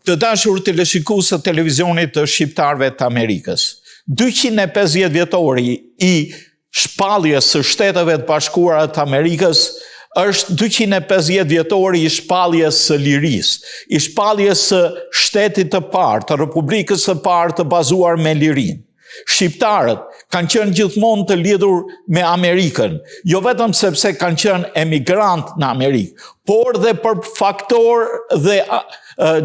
Të dashur teleshikues të televizionit të shqiptarëve të Amerikës. 250 vjetori i shpalljes së Shteteve të Bashkuara të Amerikës është 250 vjetori i shpalljes së lirisë, i shpalljes së shtetit të parë, të Republikës së parë të bazuar me lirinë. Shqiptarët kanë qenë gjithmonë të lidhur me Amerikën, jo vetëm sepse kanë qenë emigrant në Amerikë, por dhe për faktor dhe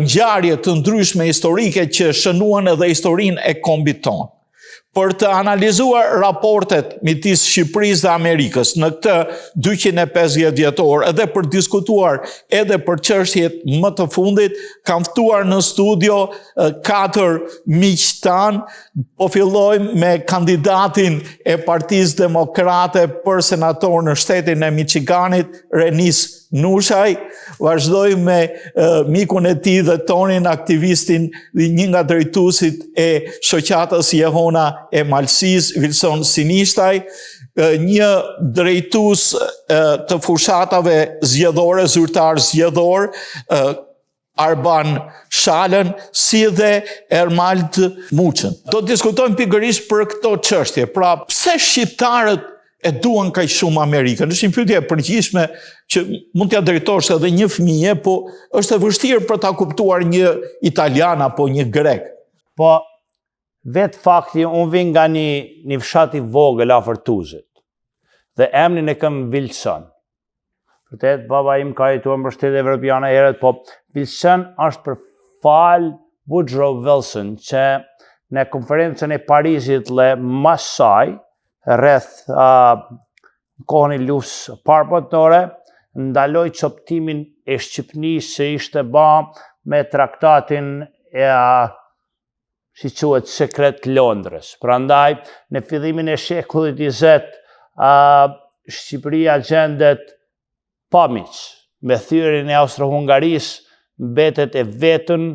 ngjarje të ndryshme historike që shënuan edhe historinë e kombit tonë. Për të analizuar raportet midis Shqipërisë dhe Amerikës në këtë 250 vjetor edhe për diskutuar edhe për çështjet më të fundit, kam ftuar në studio 4 miq tanë. Po fillojmë me kandidatin e Partisë Demokrate për senator në shtetin e Michiganit, Renis Nushaj. Vazhdojmë me mikun e tij dhe tonin, aktivistin dhe një nga drejtuesit e shoqatës Jehona e Malësisë, Wilson Sinishtaj, një drejtues të fushatave zgjedhore, zyrtar zgjedhor, Arban Shalën, si dhe Ermald Muçën. Do të diskutojmë pikërisht për këto çështje. Pra, pse shqiptarët e duan kaq shumë Amerikën? Është një pyetje e përgjithshme që mund t'ia drejtosh edhe një fëmijë, po është e vështirë për ta kuptuar një italian apo një grek. Po, vetë fakti, unë vin nga një fshat i vogël afër Tuzit. Dhe emrin e kam Wilson. Vërtet, baba im ka jetuar në Shtetet Evropiane herët, po Wilson është për fal Woodrow Wilson, që në konferencën e Parisit le mas saj, rreth kohën e luftës parë botërore, ndaloi çoptimin e Shqipënisë që ishte bë me traktatin e si quhet sekret Londrës. Prandaj, në fillimin e shekullit 20, Shqipëria gjendet pa miq. Me thyrjen e Austro-Hungarisë mbetet e vetën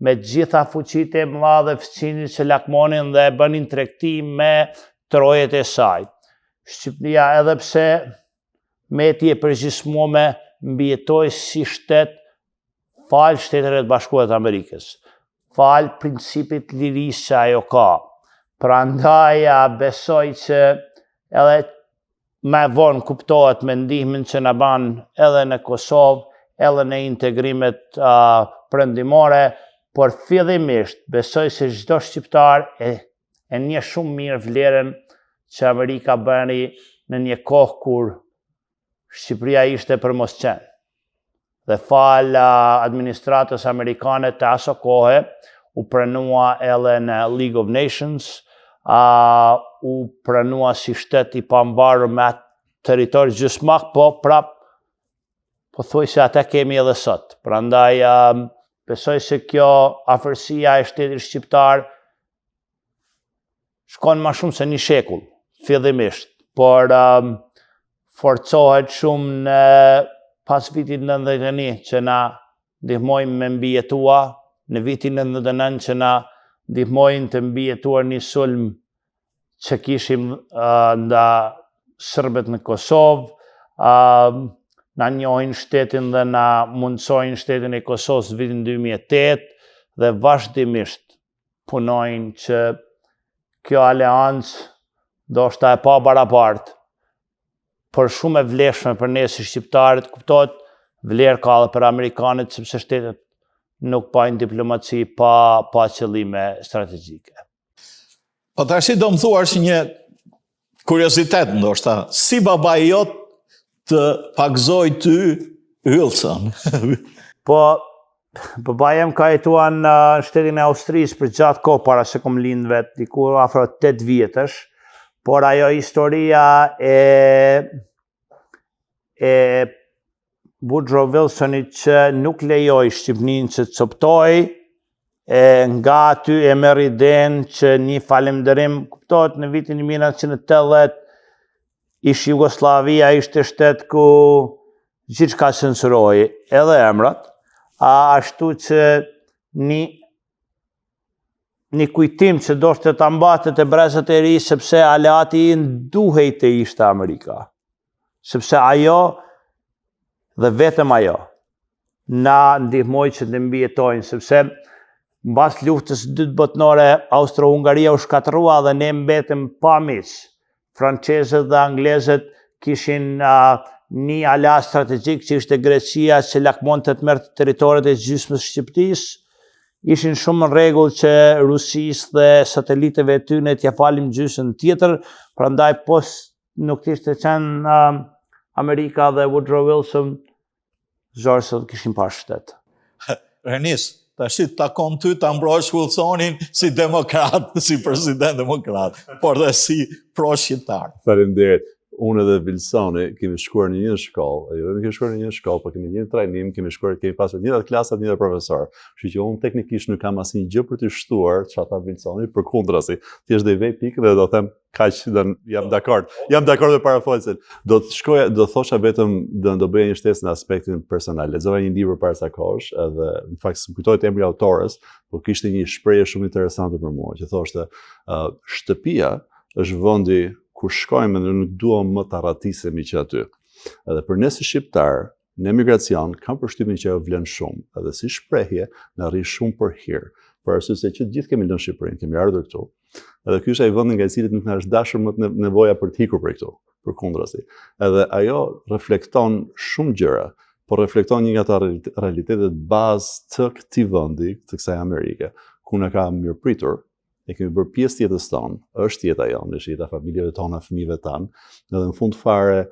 me gjitha fuqitë e mëdha dhe fëqinjit që lakmonin dhe bënin tregtim me trojet e saj. Shqipëria, edhe pse meti e përgjithshme, mbijetoi si shtet fal Shteteve të Bashkuara të Amerikës, fal principit lirisë që ajo ka. Prandaj besoj që edhe më vonë kuptohet me ndihmën që na ban edhe në Kosovë, edhe në integrimet perëndimore, por fillimisht besoj se çdo shqiptar e njeh shumë mirë vlerën që Amerika bëri në një kohë kur Shqipëria ishte për mos qenë. Dhe fal administratës amerikane të aso kohe, u pranua edhe në League of Nations, u pranua si shtet i pambarur me territor gjysmak, po prap, po thuaj se ata kemi edhe sot. Prandaj, besoj se kjo afërsia e shtetit shqiptar shkon më shumë se një shekull, fillimisht, por forcohet shumë në pas vitit 91 që na ndihmojnë me mbijetua, në vitin 99 që na ndihmojnë të mbijetuar një sulm që kishim nda Serbët në Kosovë, na njohin shtetin dhe na mundsojnë shtetin e Kosovës vitin 2008 dhe vazhdimisht punojnë që kjo aleancë ndoshta e pa barabartë, por shumë e vlefshme për ne si shqiptarët, kuptohet vlerë ka edhe për amerikanët, sepse shtetet nuk bajnë diplomaci pa qëllime strategjike. Po tash do më thuash një kuriozitet ndoshta, si babai jot të pagzoj ty Wilson? Po, babai im ka jetuar në shtetin e Austrisë për gjatë kohë para se kom lind vet, diku afro 8 vjetësh, por ajo historia e Woodrow Wilsonit që nuk lejoi Shqipërinë që të coptoi, nga aty e merr idenë që një falënderim, kuptohet në vitin 1980, ish Jugoslavia ishte shtet ku gjithçka censurohej, edhe emrat, ashtu që një kujtim që do të ta mbatet e brezët e ri, sepse aleati i duhej të ishte Amerika. Sepse ajo, dhe vetëm ajo, na ndihmoj që të mbijetojnë, sepse mbas luftës së dytë botërore, Austro-Hungaria u shkatërrua dhe ne mbetëm pa miq. Francezët dhe anglezët kishin një alas strategjik që ishte Greqia që lakmonte të merrte territoret e gjysmës Shqipërisë. Ishin shumë në rregull që Rusisë dhe sateliteve e tyre t'ia falim gjysmën tjetër, prandaj nuk kishte qenë Amerika dhe Woodrow Wilson, zorë se kishin parë shtet. Renis, tash takon ty ta mbrosh Wilsonin si demokrat, si president demokrat, por dhe si pro-shqiptar. Faleminderit. Unë dhe Wilsoni kemi shkuar në një shkollë, jo kemi shkuar në një shkollë, por kemi një trajnim, kemi pasur një klasat, një profesor. Kështu që unë teknikisht nuk kam asnjë gjë për të shtuar çfarë tha Wilsoni, përkundrazi. Thjesht do i vej pikë dhe do them kaq, jam dakord. Jam dakord me parafolsin. Do thosha vetëm do bëja një shtesë në aspektin personal. Lexova një libër para sa kohësh, edhe në fakt s'm kujtohet emri i autorës, por kishte një shprehje shumë interesante për mua, që thoshte, shtëpia është vendi kur shkojmë dhe nuk duam më të arratisemi që aty. Edhe për ne si shqiptar, në emigracion, kam përshtypjen që ajo vlen shumë, edhe si shprehje na rri shumë për hir. Për arsye se që gjithë kemi lënë Shqipërinë, kemi ardhur këtu. Edhe ky është ai vend nga i cili nuk na është dashur më nevoja për të ikur për këtu, përkundrazi. Edhe ajo reflekton shumë gjëra, por reflekton një nga ato realitetet bazë të këtij vendi, të kësaj Amerike, ku na ka mirëpritur. E kemi bërë pjesë jetës tonë, është jeta jonë, është jeta familjeve tona, fëmijëve tanë, edhe në fund fare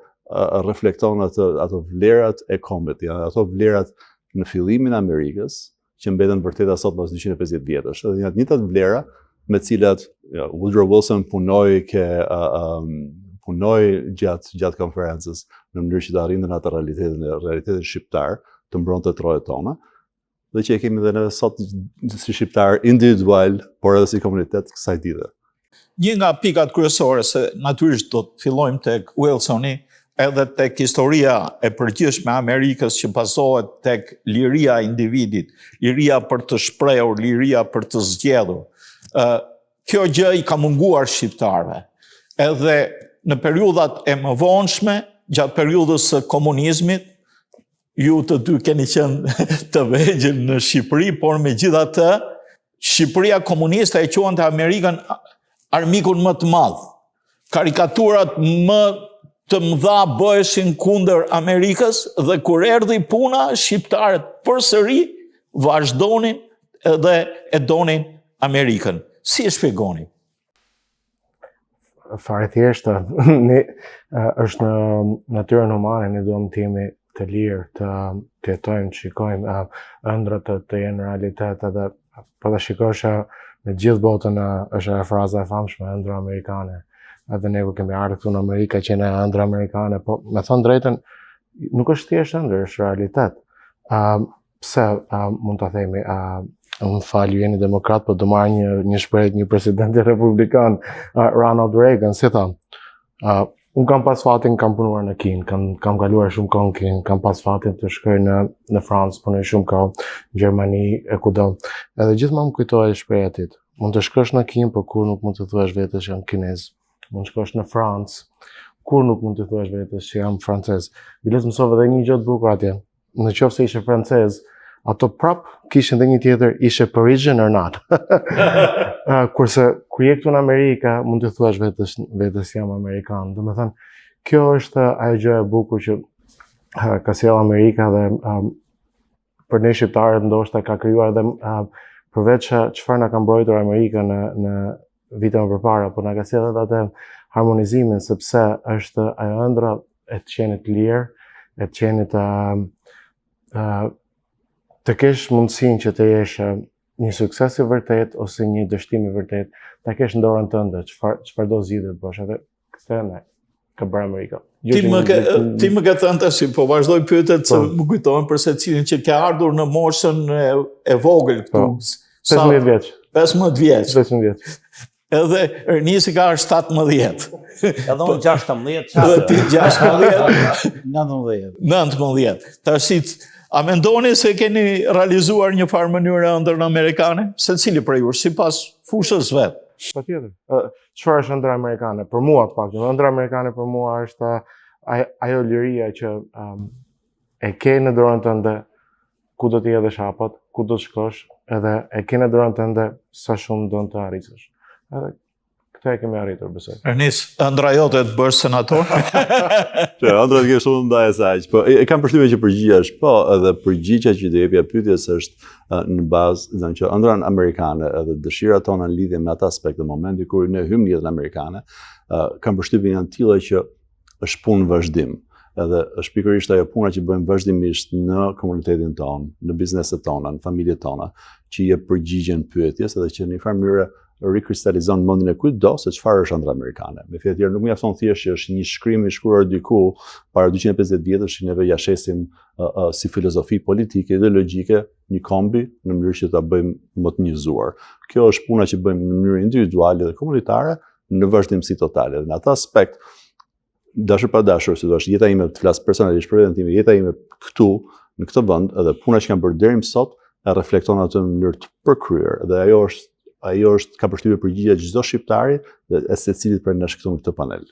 reflekton ato vlerat e kombit, ato vlerat në fillimin e Amerikës, që mbeten vërtet sot pas 250 vjetësh. Edhe janë të njëjtat vlera me cilat Woodrow Wilson punoi gjatë konferencës në mënyrë që të arrinte atë realitetin shqiptar të mbronte trojet tona. Dhe që e kemi dhe në sot si shqiptar individual, por edhe si komunitet kësaj dite. Një nga pikat kryesore, se natyrisht do të fillojmë tek Wilsoni, edhe tek historia e përgjithshme e Amerikës që bazohet tek liria e individit, liria për të shprehur, liria për të zgjedhur. Kjo gjë i ka munguar shqiptarëve. Edhe në periudhat e mëvonshme, gjatë periudhës së komunizmit, ju të dy keni qenë të vegjël në Shqipëri, por megjithatë, Shqipëria komuniste e quante Amerikën armikun më të madh. Karikaturat më të mëdha bëheshin kundër Amerikës dhe kur erdhi puna, shqiptarët përsëri vazhdonin edhe e donin Amerikën. Si e shpjegoni? Fare thjeshtë, është në natyrën humane, ne duam të jemi të lirë, të jetojmë, të shikojmë ëndrat të jenë realitet, edhe po të shikosh në gjithë botën është e fraza e famshme, ëndra amerikane. Edhe ne ku kemi ardhur këtu në Amerikë që në ëndra amerikane, po me thënë drejtën, nuk është thjesht ëndër, është realitet. Pse mund ta themi, më fal, ju jeni demokrat, po do marr një shprehje një presidenti republikan, Ronald Reagan, si tha. Unë kam pas fatin, kam punuar në Kinë, kam kaluar shumë kohë në Kinë, kam pas fatin të shkoj në Francë, punoj shumë kohë, në Gjermani, e kudo. Edhe gjithmonë më kujtohet shprehja e tij. Mund të shkosh në Kinë, por kur nuk mund të thuash vetes që jam kinez. Mund të shkosh në Francë, kur nuk mund të thuash vetes që jam francez. Biles mësova edhe një gjë të bukur atje. Në qoftë se ishe francez, ato prap kishin dhe një tjetër, ishe Parisian or not. Kurse kur je këtu në Amerikë, mund të thuash vetes jam amerikan. Do të thënë, kjo është ajo gjë e bukur që ka sjellë Amerika dhe për ne shqiptarët ndoshta ka krijuar edhe përveç çfarë na ka mbrojtur Amerika në vite më përpara, por na ka sjellë edhe atë harmonizimin, sepse është ajo ëndra e të qenit lirë, e të qenit të kesh mundësinë që të jesh një sukses i vërtet ose një dështim i vërtet, ta kesh në dorën tënde çfarë do zgjidhet bosh, edhe këtë ne ka bërë Amerika. Ti më ke thënë tash, po vazhdoj pyetjet se më kujtohen për secilin që ke ardhur në moshën e vogël këtu. 15 vjeç. 15 vjeç. 15 vjeç. Edhe Ernisi ka 17. Edhe unë 16. Edhe ti 16. 19. Tash a mendoni se keni realizuar një farë mënyrë ëndrën amerikane? Secili prej jush, sipas fushës vet. Patjetër. Çfarë është ëndra amerikane? Për mua të paktën, ëndra amerikane për mua është ajo liria që e ke në dorën tënde, ku do t'i edhe shapat, ku do të shkosh, edhe e kene durant tënde sa shumë do të arritësh. Edhe këtë e kemi arritur, besoj. Ernest, ëndra jote të bërë senator? Që ëndra të ke shumë ndaj asaj, po e kam përshtypjen që përgjigja është po, edhe përgjigja që do jepja pyetjes është në bazë, do të thonë që ëndrat amerikane edhe dëshirat tona në lidhje me atë aspekt në momentin kur ne hym në jetën amerikane, kam përshtypjen janë tilla që është punë vazhdim. Edhe është pikërisht ajo puna që bëjmë vazhdimisht në komunitetin tonë, në bizneset tona, në familjet tona, që jep përgjigjen pyetjes edhe që në një farë mënyrë rikristalizon mendjen e kujtdo se çfarë është ëndra amerikane. Me fjalë tjera, nuk mjafton thjesht që është një shkrim i shkruar diku para 250 vjetësh që neve ja shesim si filozofi politike, ideologjike, një kombi në mënyrë që ta bëjmë më të njerëzuar. Kjo është puna që bëjmë në mënyrë individuale dhe komunitare në vazhdimsi totale. Dhe në atë aspekt, dashur pa dashur, si do është jeta ime, të flas personalisht për veten time, jeta ime këtu në këtë vend edhe puna që kam bërë deri më sot e reflekton atë në mënyrë të përkryer dhe ajo është ka përshtypje përgjigje çdo shqiptari dhe e secilit prej nesh këtu në këtë panel.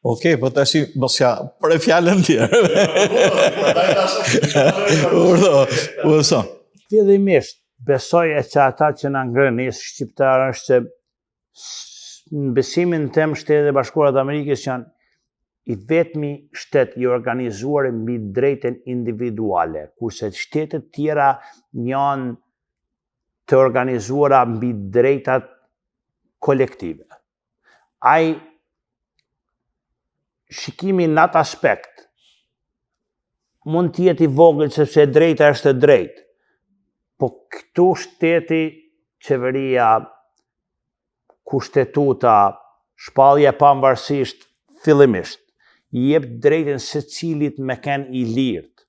Okej, po tash mosja për fjalën tjetër. Urdo. Fillimisht, besoj e që ata që na ngrënë ne shqiptarë është që në besimin tem Shtetet e Bashkuara të Amerikës janë i vetmi shtet i organizuar mbi drejtën individuale, kurse shtetet tjera janë të organizuara mbi drejtat kolektive. Shikimi në atë aspekt mund të jetë i vogël sepse drejta është e drejtë, po këtu shteti, qeveria, kushtetuta, shpallja e pavarësisht fillimisht i jep drejtën secilit me kënë i lirt.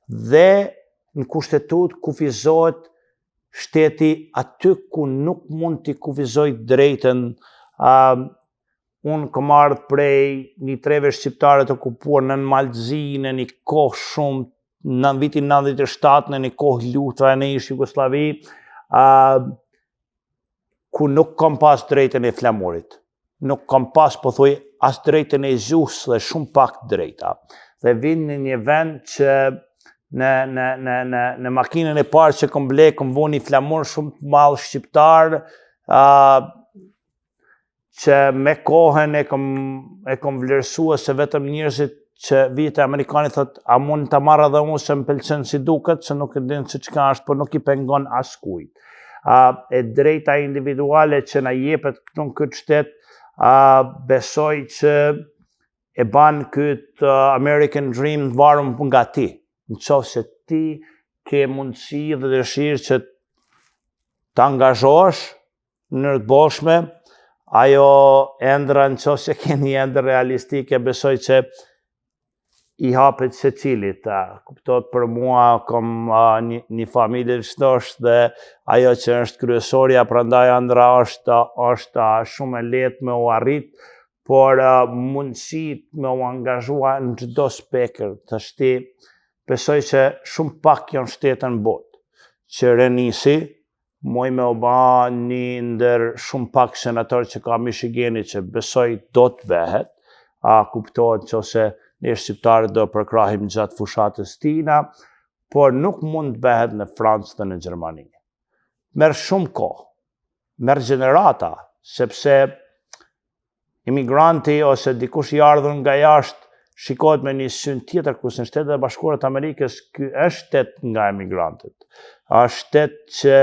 Dhe në kushtetut kufizohet shteti aty ku nuk mund t'i kufizoj drejtën. Unë kam ardhur prej një treve shqiptare të okupuar në Malzi në një kohë shumë, në vitin 97 në një kohë luftëve në ish Jugosllavi, ku nuk kam pas drejtën e flamurit. Nuk kam pas, po thuj, as drejtën e gjuhës dhe shumë pak drejta. Dhe vinë në një vend që në makinën e parë që kam ble, kam vu një flamur shumë të madh shqiptar, që me kohën e kam vlerësua se vetëm njerëzit që vite Amerikanit thot, a mund të marrë edhe unë se më pëlqen si duket, se nuk e din se çka është, por nuk i pengon askujt. E drejta individuale që na jepet këtu në këtë shtet, besoj që e ban këtë American Dream varur nga ti. Në qoftë se ti ke mundësi dhe dëshirë që të angazhohesh në të boshme, ajo ëndra në qoftë se ke një ëndër realistike, besoj që i hapet secilit. Kuptohet për mua, kam një familje shtosh dhe ajo që është kryesorja, prandaj ëndra është shumë e lehtë me u arrit, por mundësit me u angazhua në çdo spekër të shti, besoj që shumë pak janë shtete në botë që renisi, moj me u ba një ndër shumë pak senator që ka Michigani që besoj do të behet, kuptohet që ose ne shqiptarët do përkrahim gjatë fushatës tina, por nuk mund të behet në Francë dhe në Gjermani. Merë shumë kohë, merë gjenerata, sepse imigranti ose dikush i ardhur nga jashtë shikohet me një syn tjetër, kurse në Shtetet e Bashkuara të Amerikës ky është shtet nga emigrantët. Është shtet që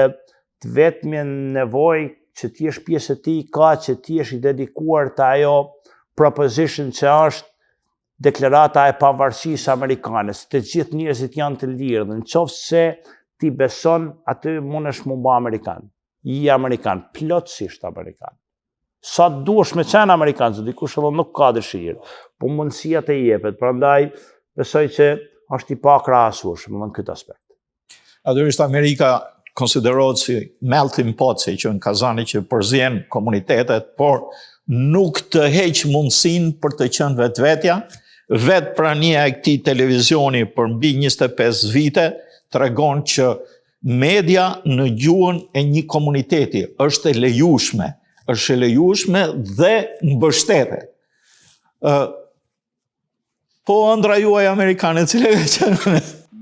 të vetmi nevojë që ti jesh pjesë e tij ka që ti jesh i dedikuar të ajo proposition që është deklarata e pavarësisë amerikane. Të gjithë njerëzit janë të lirë dhe nëse ti beson, aty mundesh mu bë amerikan. I amerikan, plotësisht amerikan. Sa duhesh me qenë amerikan, se dikush edhe nuk ka dëshirë, po mundësia të jepet. Prandaj besoj që është i pakrahasueshëm në këtë aspekt. Natyrisht Amerika konsiderohet si melting pot, si që në Kazani që përzien komunitetet, por nuk të heq mundësin për të qenë vetvetja. Vetë prania e këtij televizioni për mbi 25 vite tregon që media në gjuhën e një komuniteti është e lejueshme, dhe mbështetet. Po ëndra juaj amerikane, cilëve që...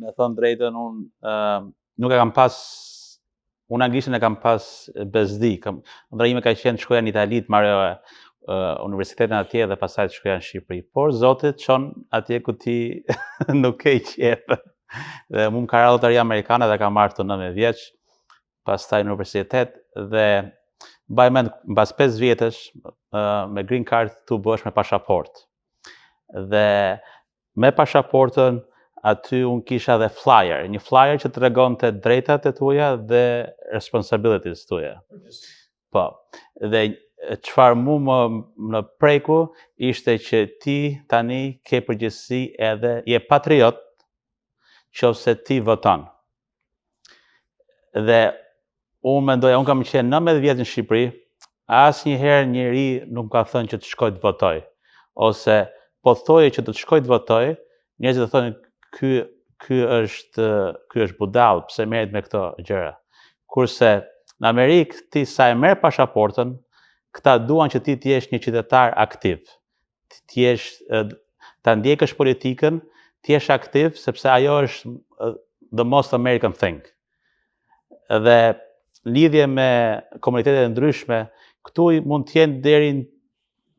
Me thënë drejtën, nuk e kam pas, unë anglishtën e kam pas bezdi. Ëndra ime ka qenë shkoja në Itali, të marrë universitetin atje dhe pasaj të shkoja në Shqipëri. Por zotit çon atje ku ti nuk ke qepë. Dhe mu më ka radhë të ri amerikane dhe ka marrë të 9 vjeç, pastaj në universitet dhe mbaj mend mbas 5 vjetësh me green card tu bëhesh me pasaport. Dhe me pasaportën aty unë kisha dhe flyer, një flyer që tregonte drejtat e tuaja dhe responsibilities tuaja. Po. Dhe çfarë mu më preku ishte që ti tani ke përgjegjësi edhe je patriot nëse ti voton. Dhe unë mendoja, unë kam qenë 19 vjetë në Shqipëri, asnjëherë njeri nuk ka thënë që të shkoj të votoj. Ose po thoje që të shkoj të votoj, njerëzit të thonë ky është budall, pse merret me këto gjëra. Kurse në Amerikë ti sa e merr pasaportën, këta duan që ti të jesh një qytetar aktiv. ta ndjekësh politikën, të jesh aktiv, sepse ajo është the most American thing. Dhe lidhje me komunitetet ndryshme, këtu mund të jenë deri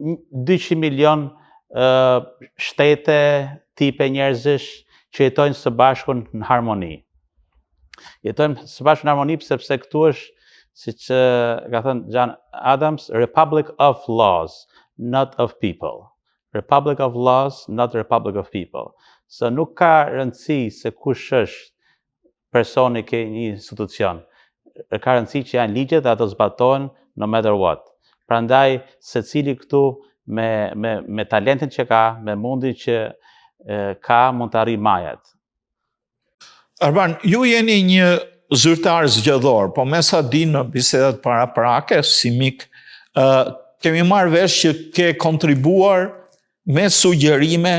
200 milion shtete, tipe njerëzish që jetojnë së bashku në harmoni. Jetojnë së bashku në harmoni sepse këtu është, siç ka thënë John Adams, Republic of Laws, not of people. Republic of Laws, not Republic of people. Se nuk ka rëndësi se kush është personi ke një institucion. Ka rëndësi që janë ligjet dhe ato zbatohen no matter what. Prandaj secili këtu me talentin që ka, me mundin që ka, mund të arrijë majat. Arban, ju jeni një zyrtar zgjedhor, po me sa di në bisedat paraprake, si mik, kemi marrë vesh që ke kontribuar me sugjerime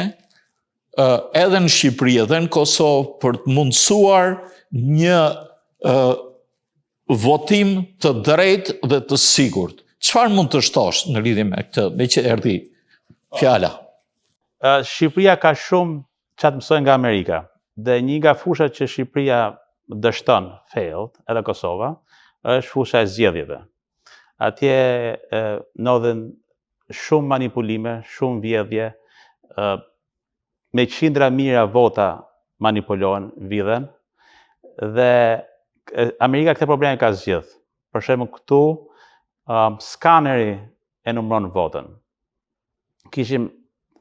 edhe në Shqipëri edhe në Kosovë për të mundësuar një votim të drejtë dhe të sigurt. Çfarë mund të shtosh në lidhje me këtë, me që erdhi fjala? Shqipëria ka shumë çfarë mësojnë nga Amerika. Dhe një nga fushat që Shqipëria dështon, failed, edhe Kosova, është fusha e zgjedhjeve. Atje ndodhen shumë manipulime, shumë vjedhje, me qindra mijëra vota manipulohen, vidhen, dhe Amerika këtë probleme ka zgjidh. Për shembull këtu, skaneri e numëron votën. Kishim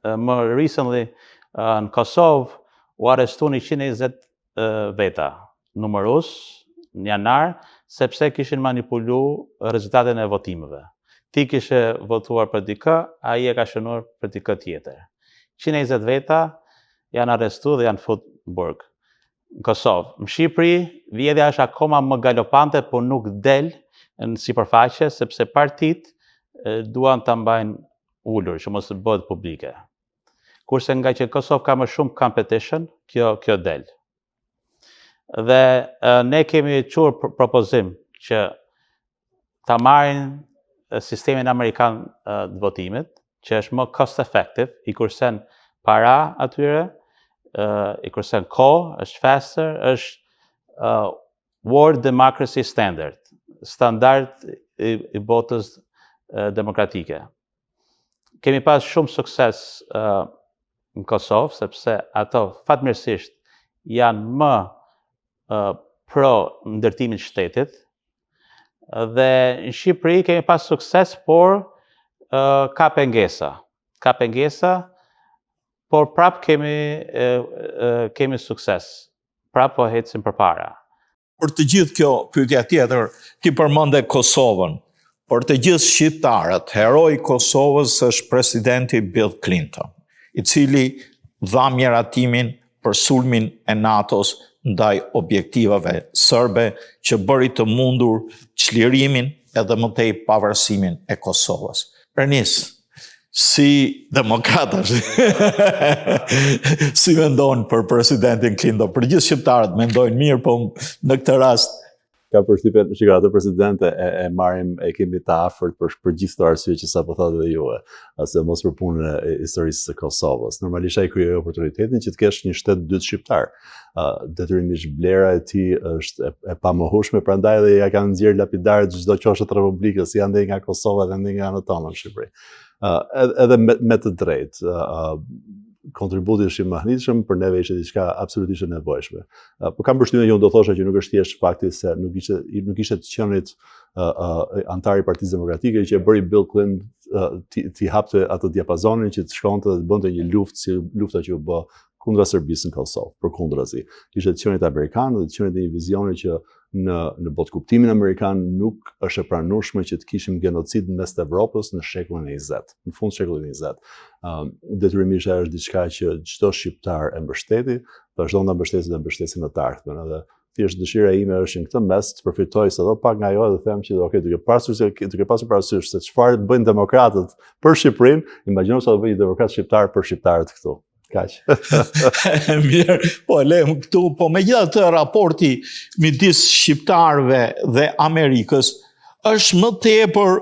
më recently në Kosovë u arrestuan 120 veta numërus në janar, sepse kishin manipulu rezultatet e votimeve. Ti kishe votuar për dikë, ai e ka shënuar për dikë tjetër. 120 veta janë arrestuar dhe janë futur në burg. Në Kosovë. Në Shqipëri, vjedhja është akoma më galopante, por nuk del në sipërfaqe, sepse partitë duan ta mbajnë ulur, që mos të bëhet publike. Kurse nga që Kosovë ka më shumë competition, kjo del. Dhe ne kemi çuar propozim që ta marrin sistemin amerikan të votimit, që është më cost effective, i kursen para atyre, i kursen kohë, është faster, është World Democracy Standard, standard i botës demokratike. Kemi pas shumë sukses në Kosovë, sepse ato fatmirësisht janë më pro ndërtimit shtetit, dhe në Shqipëri kemi pas sukses, por ka pengesa. Ka pengesa, por prap kemi sukses. Prap po ecim përpara. Për të gjithë kjo pyetja tjetër, ti përmende Kosovën. Për të gjithë shqiptarët, heroi i Kosovës është presidenti Bill Clinton, i cili dha miratimin për sulmin e NATO-s ndaj objektivave serbe që bëri të mundur çlirimin edhe më tej pavarësimin e Kosovës. Prenis, si demokratash, si mendojnë për presidentin Clinton? Për gjithë shqiptarët mendojnë mirë, po në këtë rast ka përshtypjen që ato presidente e marrim, e kemi të afërt për gjithë të arsye që sapo thotë edhe juve, ose mos për punën e historisë së Kosovës. Normalisht ai krijoi oportunitetin që të kesh një shtet dytë shqiptar. Detyrimisht vlera e tij është e pamohueshme, prandaj edhe ja kanë nxjerr lapidarët çdo qoshe të Republikës, janë ndej nga Kosova dhe ndej nga anët tona në Shqipëri. Edhe me të drejtë, kontributi është i mahnitshëm, për neve ishte diçka absolutisht e nevojshme. Po kam përshtypjen që unë do thosha që nuk është thjesht fakti se nuk ishte të qenit antar i Partisë Demokratike që e bëri Bill Clinton t'i hapte atë diapazonin që të shkonte dhe të bënte një luftë si lufta që u bë kundra Serbisë në Kosovë, përkundrazi. Ishte të qenit amerikan dhe të qenit një vizioni që në botë kuptimin amerikan nuk është e pranueshme që të kishim genocid në mes të Evropës në shekullin e 20, në fund shekullit 20. Detyrimisht ajo është diçka që çdo shqiptar e mbështeti, vazhdon ta mbështesë dhe mbështesin në të ardhmen. Edhe thjesht dëshira ime është në këtë mes të përfitoj sado pak nga ajo dhe them që duke pasur parasysh se çfarë bëjnë demokratët për Shqipërinë, imagjino sa do bëjë një demokrat shqiptar për shqiptarët këtu. Kaq. Mirë, po lem këtu, po megjithatë raporti midis shqiptarëve dhe Amerikës është më tepër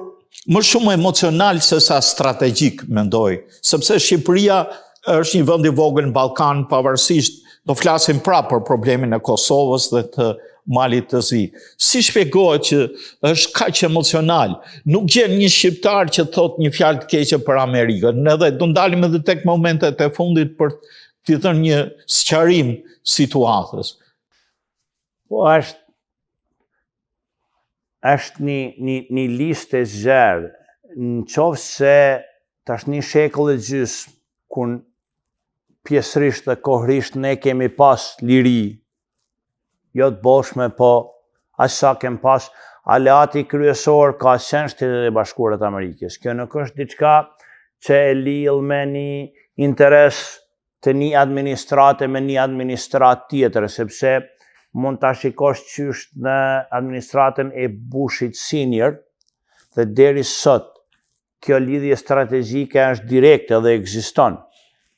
më shumë emocional se sa strategjik, mendoj, sepse Shqipëria është një vend i vogël në Ballkan, pavarësisht, do flasim prapë për problemin e Kosovës dhe të Malit të Zi. Si shpjegohet që është kaq emocional? Nuk gjen një shqiptar që thot një fjalë të keqe për Amerikën, edhe do ndalim edhe tek momentet e fundit për t'i dhënë një sqarim situatës. Po është një listë e zgjerë, në qoftë se tash një shekull e gjysmë, kur pjesërisht dhe kohërisht ne kemi pas liri, jo të boshme, po aq sa kem pas, aleati kryesor ka qenë Shtetet e Bashkuara të Amerikës. Kjo nuk është diçka që e lidh me një interes të një administrate me një administrat tjetër, sepse mund ta shikosh qysh në administratën e Bushit Senior dhe deri sot kjo lidhje strategjike është direkte dhe ekziston.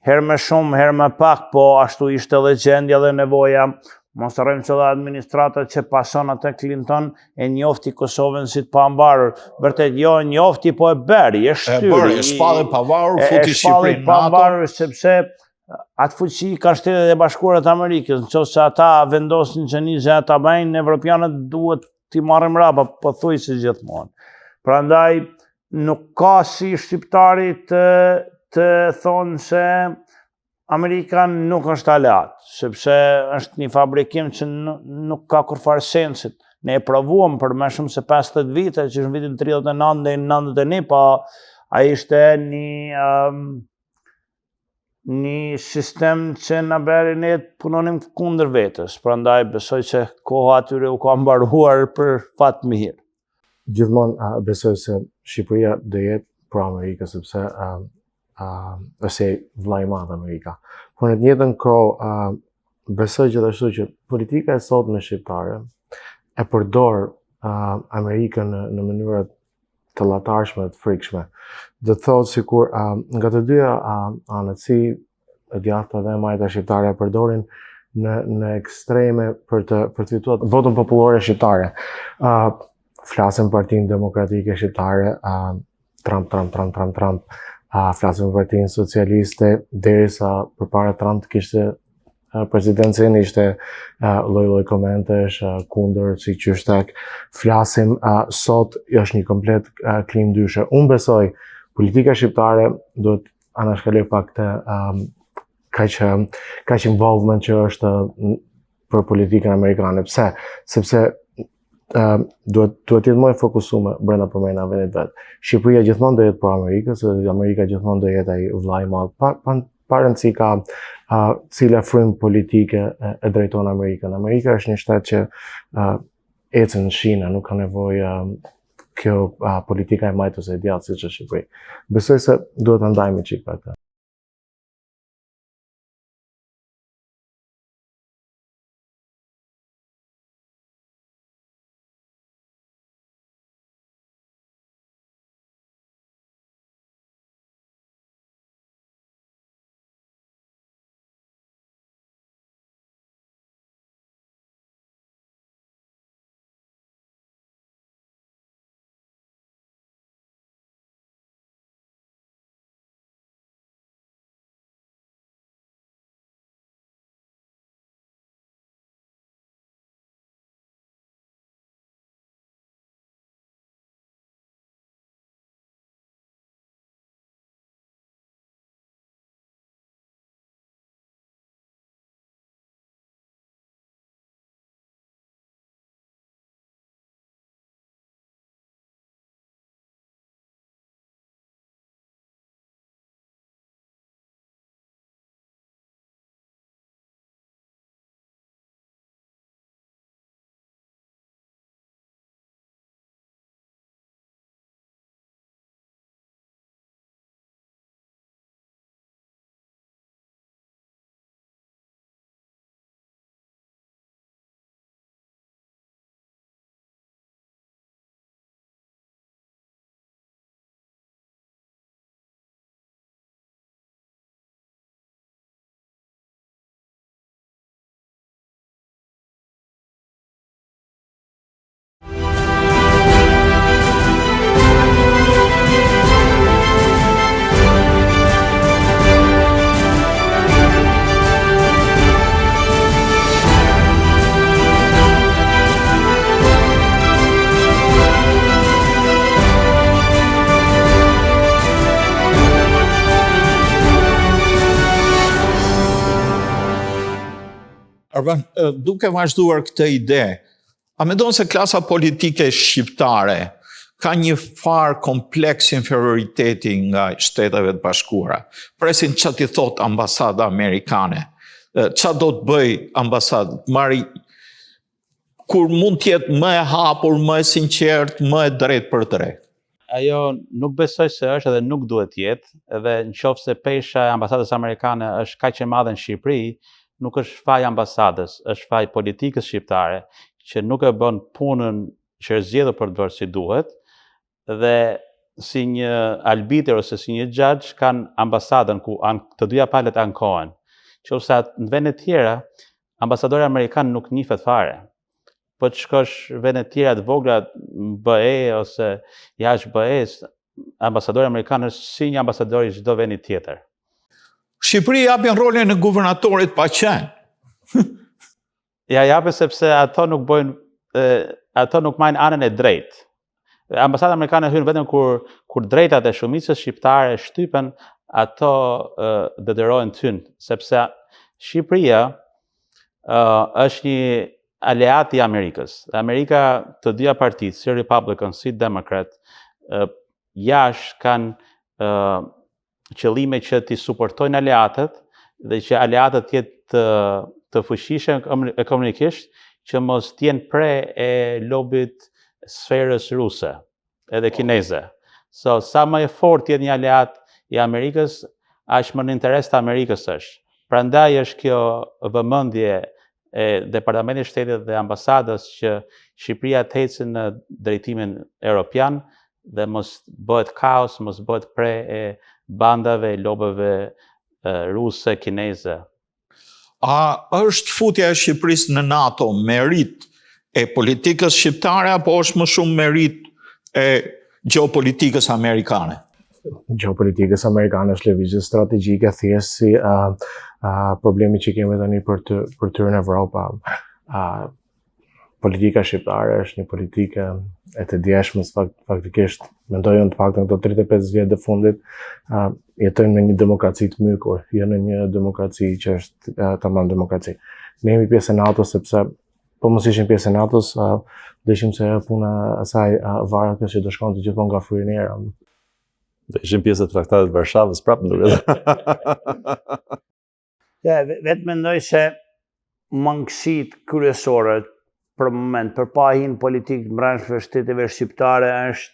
Herë më shumë, herë më pak, po ashtu ishte edhe gjendja dhe nevoja. Mos harrojmë se edhe administrata që pason atë Clinton e njofti Kosovën si të pavarur. Vërtet jo e njofti, po e bëri, e shtyri. E shpalli pavarur, futi Shqipërinë në NATO. Pavarur sepse atë fuqi ka Shtetet e Bashkuara të Amerikës. Nëse ata vendosin që një gjë ta bëjnë, evropianët duhet t'i marrin mbrapa, pothuajse gjithmonë. Prandaj nuk ka si shqiptari të thonë se Amerika nuk është aleat, sepse është një fabrikim që nuk ka kurfar sensit. Ne e provuam për më shumë se 50 vite, që është në vitin 39 dhe 91, pa ai ishte një sistem që na bëri ne të punonim kundër vetes. Prandaj besoj që koha atyre u ka mbaruar për fat mirë. Gjithmonë besoj se Shqipëria do jetë pro Amerikës, sepse është vllai i madh Amerika. Por në të njëjtën kohë besoj gjithashtu që politika e sotme shqiptare e përdor Amerikën në mënyra të llatarshme, të frikshme. Do të thotë sikur nga të dyja anët, si e djathta dhe e majta shqiptare e përdorin në ekstreme për të fituar votën popullore shqiptare. Flasim Partinë Demokratike Shqiptare, Trump. Flasim për Partinë Socialiste, derisa përpara Trump kishte presidencin, ishte lloj komentesh kundër si qyshtek. Flasim sot është një komplet klim ndryshe. Unë besoj politika shqiptare duhet anashkaloj pak të kaq involvement që është për politikën amerikane. Pse? Sepse duhet jetë më e fokusuar brenda përmendave të vet. Shqipëria gjithmonë do jetë pro Amerikës, dhe Amerika gjithmonë do jetë ai vllai i madh. Pa rëndësi ka cila frymë politike e drejton Amerikën. Amerika është një shtet që ecën në shina, nuk ka nevojë kjo politika e majtës e djathtë siç është Shqipëria. Besoj se duhet ta ndajmë çik për këtë. Arvan, duke vazhduar këtë ide, a mendon se klasa politike shqiptare ka një farë kompleks inferioriteti nga Shteteve të Bashkuara? Presin që t'i thot ambasada amerikane, që do të bëj ambasadë, mari kur mund t'jetë më e hapur, më e sinqert, më e drejt për drejt? Ajo nuk besoj se është dhe nuk duhet jetë, edhe në qoftë se pesha e ambasadës amerikane është kaq e madhe në Shqipëri, nuk është faj ambasadës, është faj politikës shqiptare, që nuk e bën punën që është zgjedhur për të bërë si duhet, dhe si një arbitër ose si një judge kanë ambasadën ku të dyja palët ankohen. Qoftë në vende tjera, ambasadori amerikan nuk njihet fare. Po të shkosh vende tjera të vogla, BE ose jashtë BE-s, ambasadori amerikan është si një ambasador i çdo vendi tjetër. Shqipëria japin rolin e guvernatorit pa qenë. Ja japin sepse ato nuk marrin anën e drejtë. Ambasada amerikane hyn vetëm kur drejtat e shumicës shqiptare shtypen, ato detyrohen të hynë, sepse Shqipëria është një aleat i Amerikës. Amerika, të dyja partitë, si Republican, si Democrat, jashtë kanë qëllime që t'i suportojnë aleatët dhe që aleatët jetë të fuqishëm ekonomikisht, që mos t'jenë pre e lobit sferës ruse edhe kineze. Sa më e fortë jetë një aleat i Amerikës, aq më në interes të Amerikës është. Prandaj është kjo vëmendje e Departamentit të Shtetit dhe ambasadës që Shqipëria të ecë në drejtimin evropian dhe mos bëhet kaos, mos bëhet pre e bandave, lobëve ruse, kineze. A është futja e Shqipërisë në NATO merit e politikës shqiptare apo është më shumë merit e gjeopolitikës amerikane? Gjeopolitikës amerikane është lëvizje strategjike thjesht si problemi që kemi tani për tyrë në Evropa. Politika shqiptare është një politikë e të djeshmës, faktikisht, mendoj unë të paktën këto 35 vjet të fundit, jetojnë me një demokraci të mykur, jo në një demokraci që është tamam demokraci. Ne jemi pjesë e NATO sepse po mos ishim pjesë e NATO-s, do ishim se puna asaj varet që do shkonte gjithmonë nga frynera. Do ishim pjesë e Traktatit të Varshavës prapë në duket. Vetë mendoj se mangësit kryesore për moment, për pahin politikë në brendshme shteteve shqiptare është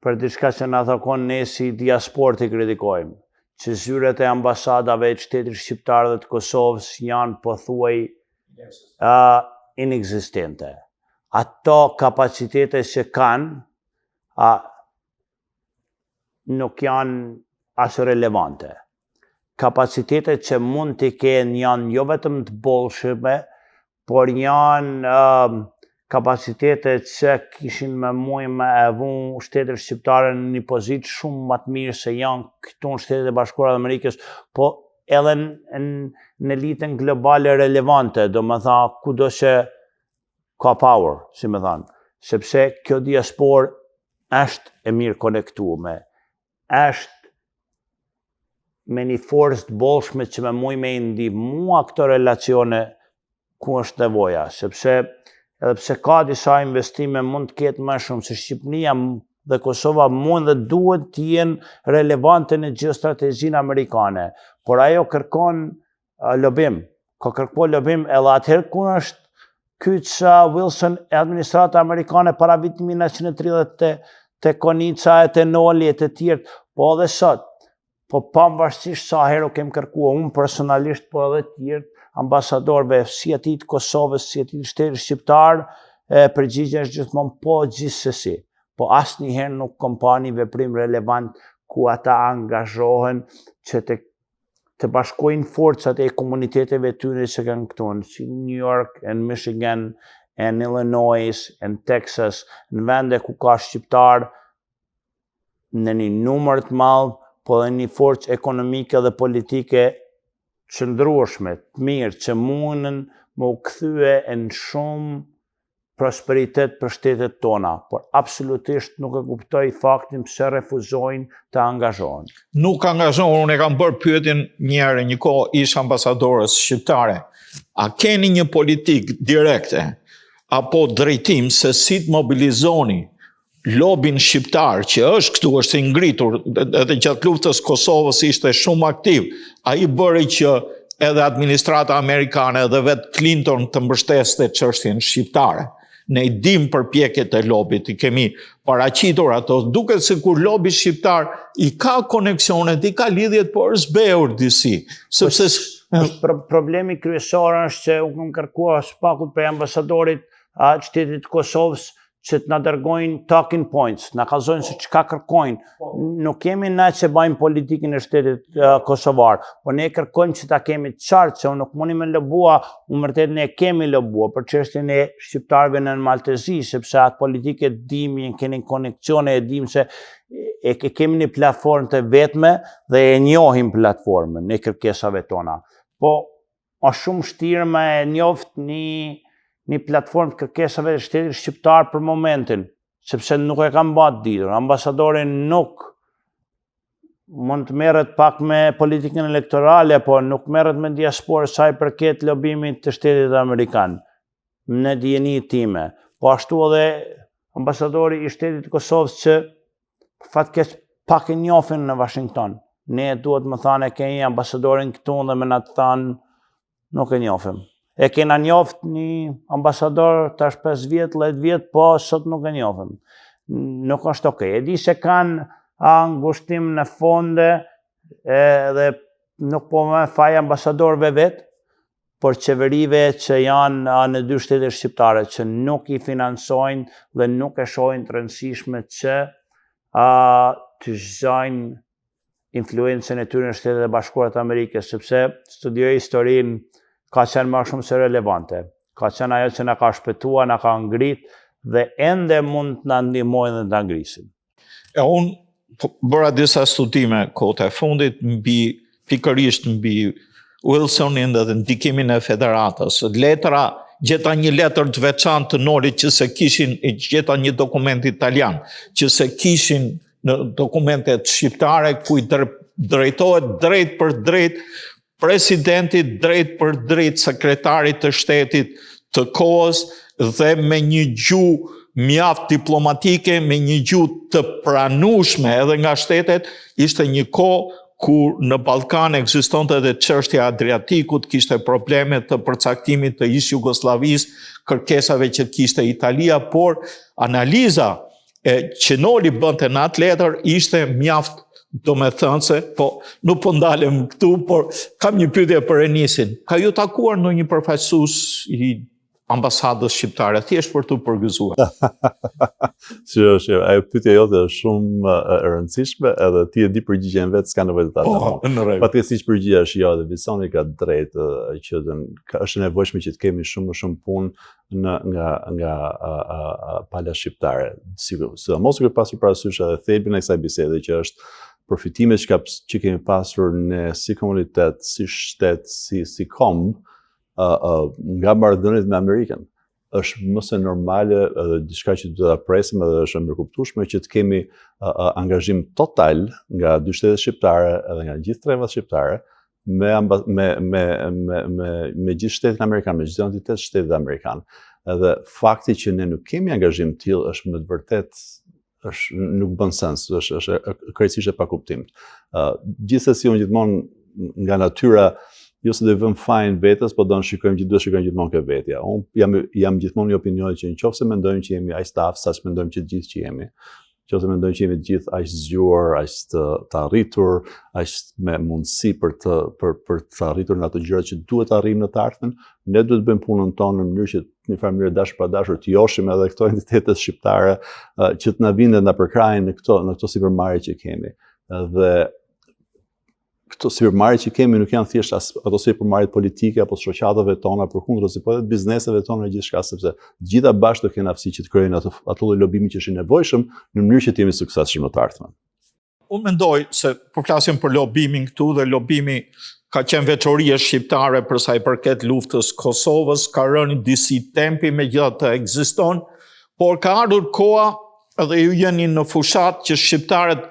për diçka që na thakon ne si diasporë të kritikojmë, që zyret e ambasadave të shtetit shqiptar dhe të Kosovës janë pothuaj inexistente. Ato kapacitete që kanë nuk janë as relevante. Kapacitetet që mund t'i kenë janë jo vetëm të bollshme, por janë kapacitetet që kishin me mujë me e vun shtetet shqiptare në një pozitë shumë më të mirë se janë këtu në Shtetet e Bashkuara të Amerikës, po edhe në elitën globale relevante, do më tha kudo që ka power, si më thanë, sepse kjo diasporë është e mirë konektume, është me një forcë të bollshme që me mujë me i ndihmua këto relacione ku është nevoja, sepse edhe pse ka disa investime mund të ketë më shumë, se Shqipëria dhe Kosova mund dhe duhet të jenë relevante në gjeostrategjinë amerikane, por ajo kërkon lobim, ka kërkuar lobim edhe atëherë ku është kyç Wilson e administrata amerikane para vitit 1930 te Konica e te Noli e të tjerë, po edhe sot, po pavarësisht sa herë kem kërkuar unë personalisht, po edhe tjerë ambasadorëve, si ati të Kosovës, si ati të shtetit shqiptar, përgjigjja është gjithmonë po gjithsesi. Po asnjëherë nuk kam pa një veprim relevant ku ata angazhohen që të bashkojnë forcat e komuniteteve tyre që kanë këtu, si New York, në Michigan, në Illinois, në Texas, në vende ku ka shqiptar në një numër të madh, po dhe një forcë ekonomike dhe politike qëndrueshme, të mirë, që mundën më u kthye në shumë prosperitet për shtetet tona, por absolutisht nuk e kuptoj faktin pse refuzojnë të angazhohen. Nuk angazhohen, unë e kam bërë pyetjen një herë, një kohë ish ambasadorës shqiptare. A keni një politik direkte apo drejtim se si të mobilizoni lobin shqiptar që është këtu, është i ngritur, edhe gjatë luftës Kosovës ishte shumë aktiv. Ai bëri që edhe administrata amerikane dhe vetë Clinton të mbështeste çështjen shqiptare. Ne i dim përpjekjet e lobit, i kemi paraqitur ato, duket se kur lobi shqiptar i ka koneksionet, i ka lidhjet, por është beur disi. Sepse problemi kryesor është që u kam kërkuar shpakut për ambasadorit qytetit Kosovës që të na dërgojnë talking points, na kallëzojnë se çka kërkojnë. Nuk kemi na që bëjmë politikën e shtetit kosovar, por ne kërkojmë që ta kemi të qartë, se unë nuk mundi me lobua, unë vërtet ne kemi lobua për çështjen e shqiptarëve në Maltezi, sepse atë politikë dimi, keni koneksione, e dim se e kemi një platformë të vetme dhe e njohim platformën në kërkesave tona. Po, është shumë vështirë me njoft një platformë të kërkesave të shtetit shqiptar për momentin, sepse nuk e kam bërë ditur. Ambasadori nuk mund të merret pak me politikën elektorale, po nuk merret me diasporë sa i përket lobimit të shtetit amerikan, në dijeni time. Po ashtu edhe ambasadori i shtetit Kosovës që fatkeq pak e njohin në Washington. Ne duhet më thanë e kemi ambasadorin këtu dhe me na të thanë nuk e njohim. E kena njoft një ambasador tash 5 vjet, 10 vjet, po sot nuk e njohim. Nuk është okay. E di se kanë ngushtim në fonde dhe nuk po më faj ambasadorëve vetë, por qeverive që janë në 2 shtetet shqiptare që nuk i financojnë dhe nuk e shohin të rëndësishme që të zgjojnë influencën e tyre në Shtetet e Bashkuara të Amerikës, sepse studioj historinë ka qenë më shumë se relevante. Ka qenë ajo që na ka shpëtuar, na ka ngrit dhe ende mund të na ndihmojnë dhe të na ngrisin. Unë bëra disa studime kohët e fundit pikërisht mbi Wilsonin dhe ndikimin e federatës. Gjeta një letër të veçantë të Norit që se kishin, gjeta një dokument italian, që se kishin në dokumentet shqiptare ku i drejtohet drejt për drejt presidentit, drejt për drejt sekretarit të shtetit të kohës dhe me një gjuhë mjaft diplomatike, me një gjuhë të pranueshme edhe nga shtetet. Ishte një kohë kur në Ballkan ekzistonte edhe çështja e Adriatikut, kishte probleme të përcaktimit të ish Jugosllavisë, kërkesave që kishte Italia, por analiza që Noli bënte në atë letër ishte mjaft, do me thënë se, po nuk po ndalem këtu, por kam një pyetje për Enisin. Ka ju takuar në një përfaqësues i ambasadës shqiptare, thjesht për të përgëzuar? Ajo pyetja jote është shumë e rëndësishme, edhe ti e di përgjigjen vetë, s'ka nevojë të ta them. Patjetërisht përgjigjja është jo, dhe Wilsoni ka drejtë që është e nevojshme që të kemi shumë më shumë punë nga pala shqiptare. Sidomos duke pasur parasysh edhe thelbin e kësaj bisede që është përfitimet që kemi pasur ne si komunitet, si shtet, si komb, nga marrëdhëniet me Amerikën. Është mëse normale edhe diçka që do ta presim edhe është e mirëkuptueshme që të kemi angazhim total nga 2 shtetet shqiptare edhe nga gjithë trevat shqiptare me gjithë shtetin amerikan, me gjithë entitet shtetit amerikan. Edhe fakti që ne nuk kemi angazhim të tillë është me të vërtetë nuk bën sens, është krejtësisht e pakuptim. Gjithsesi unë gjithmonë nga natyra jo se do vëm fajin vetes, po do shikojmë gjithmonë ke vetja. Unë jam gjithmonë një opinionit që nëse mendojmë që jemi aq të aftë sa që mendojmë që të gjithë që jemi, nëse mendojmë që jemi të gjithë aq zgjuar, aq të arritur, aq me mundësi për të arritur në ato gjëra që duhet të arrijmë në të ardhmen, ne duhet të bëjmë punën tonë në mënyrë që në një farë mënyrë dashur pa dashur të joshim edhe këto entitetet shqiptare që të na vinë dhe na përkrahin në këto sipërmarrje që kemi. Dhe këto sipërmarrje që kemi nuk janë thjesht ato sipërmarrjet politike apo shoqatave tona, përkundër, po edhe bizneseve tona e gjithçka, sepse gjitha bashkë do kenë aftësi që të krijojnë ato lloj lobimi që është i nevojshëm në mënyrë që të jemi suksesshëm në të ardhmen. Unë mendoj se po flasim për lobimin këtu dhe lobimi ka qenë veçoria shqiptare për sa i përket luftës Kosovës, ka rënë disi tempi megjithatë ekziston, por ka ardhur koha edhe ju jeni në fushat që shqiptarët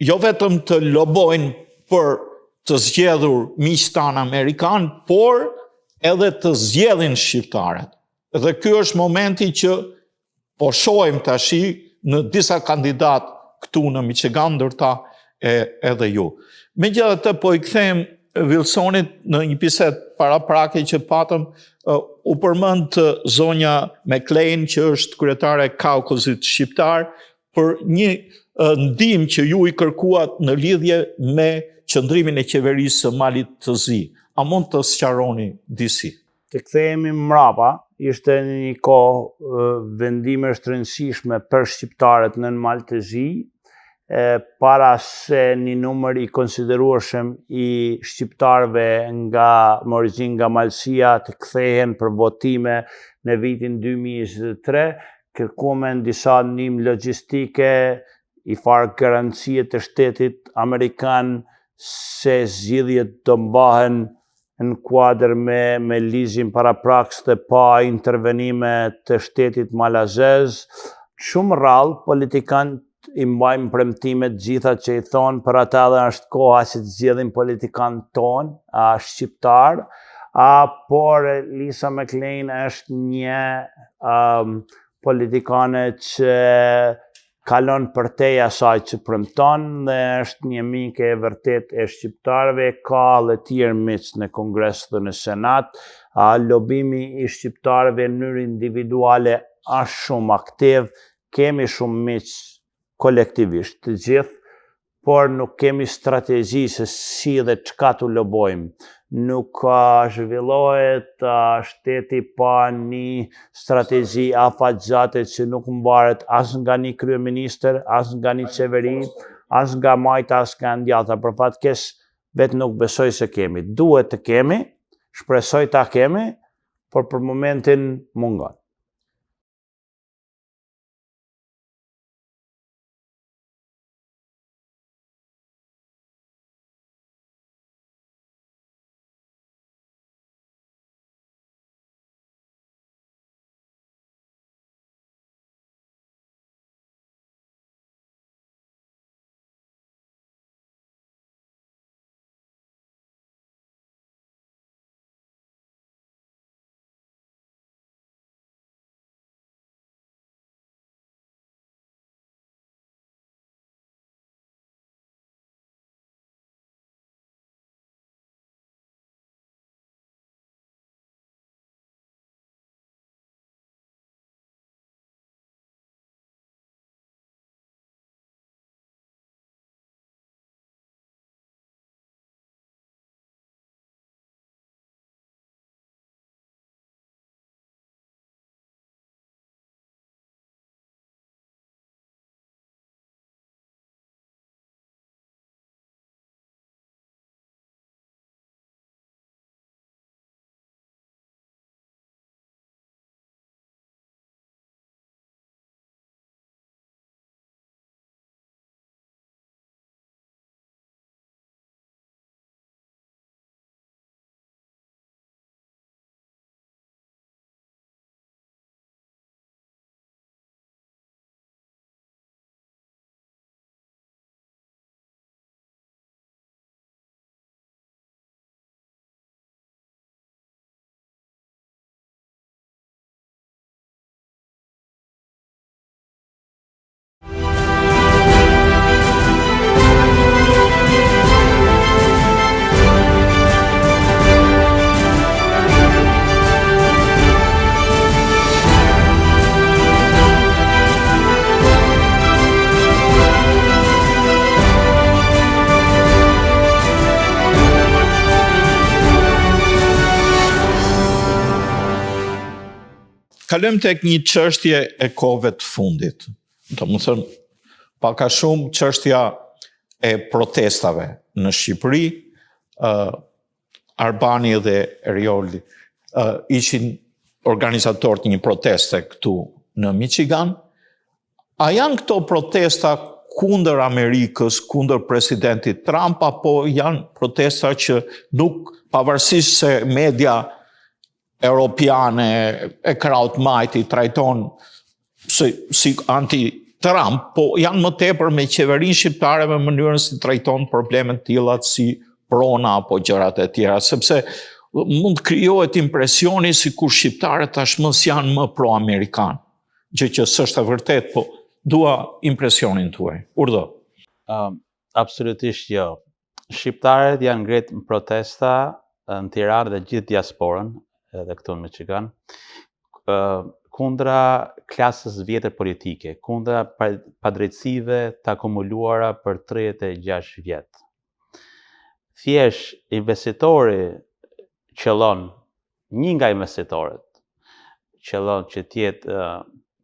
jo vetëm të lobojnë për të zgjedhur miqtan amerikan, por edhe të zgjedhin shqiptarët. Dhe ky është momenti që po shohim tash në disa kandidat këtu në Michigan, ndërta edhe ju. Megjithatë po i kthem Wilsonit në një bisedë paraprake që patëm, u përmend zonja McLean që është kryetare e Kaukuzit shqiptar për një ndihmë që ju i kërkuat në lidhje me qëndrimin e qeverisë së Malit të Zi. A mund të sqaroni disi? Të kthehemi mrapa, ishte një kohë vendime rëndësishme për shqiptarët në Mal të Zi, para se një numër i konsiderueshëm i shqiptarëve nga origjinë nga Malësia të kthehen për votime në vitin 2023, kërkuam disa ndihmë logjistike, i farë garancie të shtetit amerikan se zgjidhjet do mbahen në kuadër me lizin parapraks dhe pa intervenime të shtetit malazez. Shumë rrallë politikanët i mbajmë premtimet gjitha që i thonë, për ata dhe është koha që të zgjedhin politikanët tonë, shqiptar, por Lisa McLean është një politikane që kalon përtej asaj që premton dhe është një mike e vërtet e shqiptarëve, ka dhe tjerë miq në Kongres dhe në Senat. Lobimi i shqiptarëve në mënyrë individuale është shumë aktiv, kemi shumë miq kolektivisht të gjithë, por nuk kemi strategji se si dhe çka të lobojmë. Nuk zhvillohet shteti pa një strategji afatgjate që nuk mbaret as nga një kryeministër, as nga një qeveri, as nga majta, as nga ndjata. Për fatkeq vetë nuk besoj se kemi. Duhet të kemi, shpresoj ta kemi, por për momentin mungon. Kalojmë tek një çështje e kohëve të fundit. Domethënë, pak a shumë çështja e protestave në Shqipëri, Arbani dhe Erioli ishin organizatorët një proteste këtu në Michigan. A janë këto protesta kundër Amerikës, kundër presidentit Trump, apo janë protesta që nuk, pavarësisht se media europiane e kraut majt i trajton si anti-Trump, po janë më tepër me qeverinë shqiptare me mënyrën si trajton problemet tilla si prona apo gjërat e tjera, sepse mund të krijohet impresioni sikur shqiptarët tashmë janë më pro-amerikan, gjë që s'është e vërtet, po dua impresionin tuaj. Urdhë. Absolutisht jo. Shqiptarët janë ngritur në protesta në Tiranë dhe gjithë diasporën, edhe këtu në Michigan, kundra klasës vjetër politike, kundra padrejtësive të akumuluara për 36 vjetë. Thjesht investitori qëllon, një nga investitorët qëllon që tjetë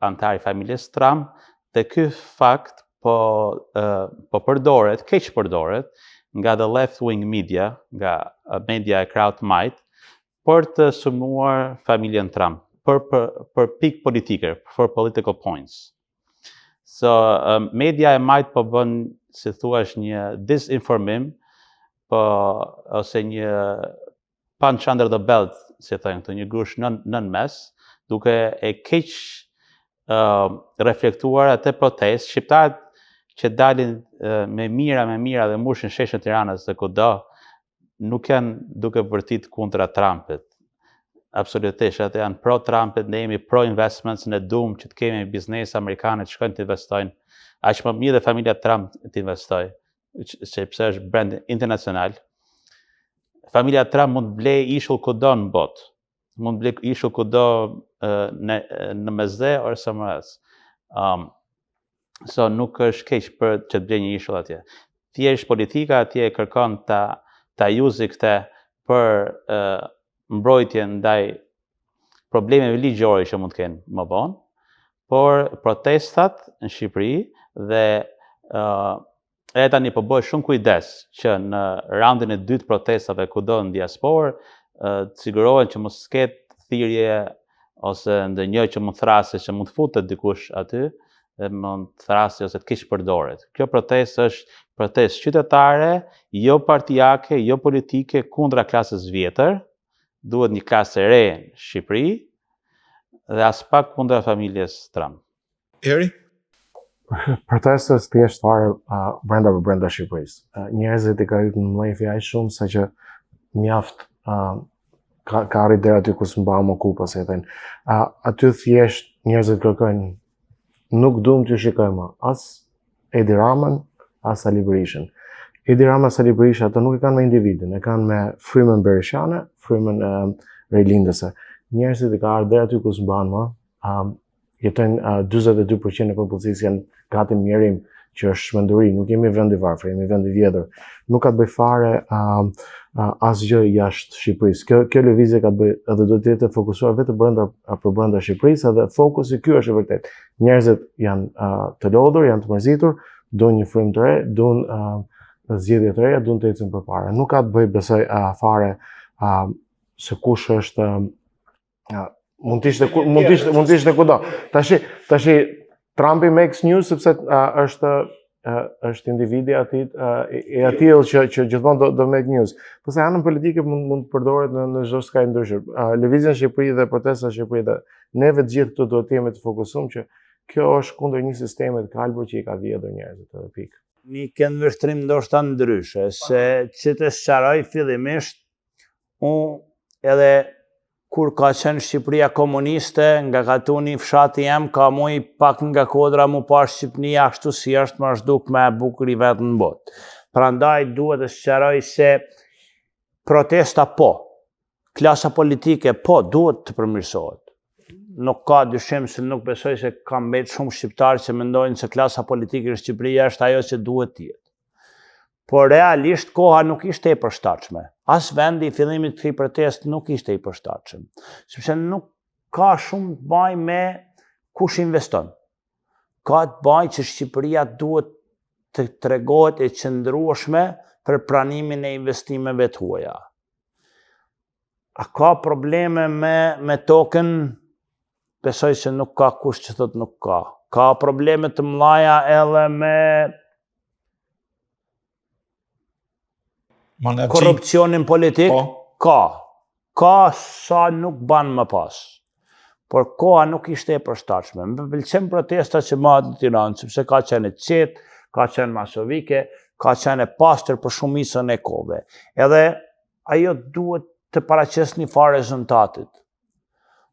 antari familjes Trump, dhe ky fakt po përdoret, keq përdoret nga the left-wing media, nga media e kraut majt, për të sulmuar familjen Trump, për pikë politike, for political points. So, media e majt po bën, si thuash, një disinformim, ose një punch under the belt, si thënë këtu, një grush nën mes, duke e keq reflektuar atë protestë. Shqiptarët që dalin me mira dhe mbushin sheshin Tiranës dhe kudo, nuk janë duke vërtit kundra Trumpit. Absolutisht, atë janë pro-Trumpit, ne jemi pro-investments, ne duam që të kemi biznes amerikanë të shkojnë të investojnë, aq më mirë dhe familja Trump të investojë, sepse është brand internacional. Familja Trump mund të blej ishull kudo në botë, mund të blej ishull kudo në Mesdhe or somewhere else. So nuk është keq për që të blej një ishull atje. Thjesht politika atje kërkon ta juzi këtë për mbrojtje ndaj problemeve ligjore që mund të kenë më vonë, por protestat në Shqipëri dhe e tani po bëhet shumë kujdes që në raundin e dytë protestave kudo në diasporë të sigurohen që mos ketë thirrje ose ndonjë që mund thrasë, që mund futet dikush aty dhe mund thrasë ose të keq përdoret. Kjo protestë është protestë qytetare, jo partijake, jo politike, kundra klasës vjetër. Duhet një klasë e re në Shqipëri dhe as pak kundra familjes Trump. Eri? Protestës thjesht fare brenda Shqipërisë. Njerëzit i ka hyrë në mlefi aq shumë sa që mjaft ka arrit deri aty ku s'mba më kupa, si e thënë. Aty thjesht njerëzit kërkojnë, nuk duam të shikojmë as Edi Ramën, as Ali Berishën. Edi Rama, Sali Berisha, ato nuk e kanë me individin, e kanë me frymën berishane, frymën rejlindëse. Njerëzit i ka ardhur deri aty ku s'mban më, jetojnë 42% e popullsisë janë gati mjerim, që është shmenduri, nuk jemi vend i varfër, jemi vend i vjetër. Nuk ka të bëj fare asgjë jashtë Shqipërisë. Kjo lëvizje ka të bëj edhe do të jetë fokusuar vetëm brenda Shqipërisë, edhe fokusi ky është i vërtet. Njerëzit janë të lodhur, janë të mërzitur, duan një frymë të re, duan zgjedhje të reja, duan të ecin përpara. Nuk ka të bëj besoj fare se kush është mund të ishte kudo. Tashi Trumpi makes news sepse është individi i atill që gjithmonë do make news. Përse anën politike mund të përdoret në çdo skaj ndryshe. Lëvizja në Shqipëri dhe protesta në Shqipëri dhe neve të gjithë këtu duhet të jemi të fokusuar që kjo është kundër një sistemi të kalbur që i ka vjedhur njerëzit edhe pikë. Një kënd vështrim ndoshta ndryshe, se që të sqaroj fillimisht, unë edhe kur ka qenë Shqipëria komuniste, nga katuni fshati jem, ka muj pak nga kodra mu pa Shqipënia ashtu si është më është duk me bukur i vetë në botë. Prandaj duhet të sqaroj se protesta po, klasa politike po, duhet të përmirësohet. Nuk ka dyshim se nuk besoj se ka mbet shumë shqiptarë që mendojnë se klasa politike në Shqipëri është ajo që duhet të jetë. Por realisht koha nuk ishte e përshtatshme. As vendi i fillimit të këtij proteste nuk ishte i përshtatshëm, sepse nuk ka shumë të bëjë me kush investon. Ka të bëjë që Shqipëria duhet të tregohet e qëndrueshme për pranimin e investimeve të huaja. A ka probleme me tokën? Besoj se nuk ka kush që thot nuk ka. Ka probleme të mëdha edhe me korrupsionin politik, ka sa nuk ban më pas. Por koha nuk ishte e përshtatshme. Më pëlqen protesta që bëhet në Tiranë, sepse ka qenë qetë, ka qenë masovike, ka qenë e pastër për shumicën e kohëve. Edhe ajo duhet të paraqes një farë rezultatit.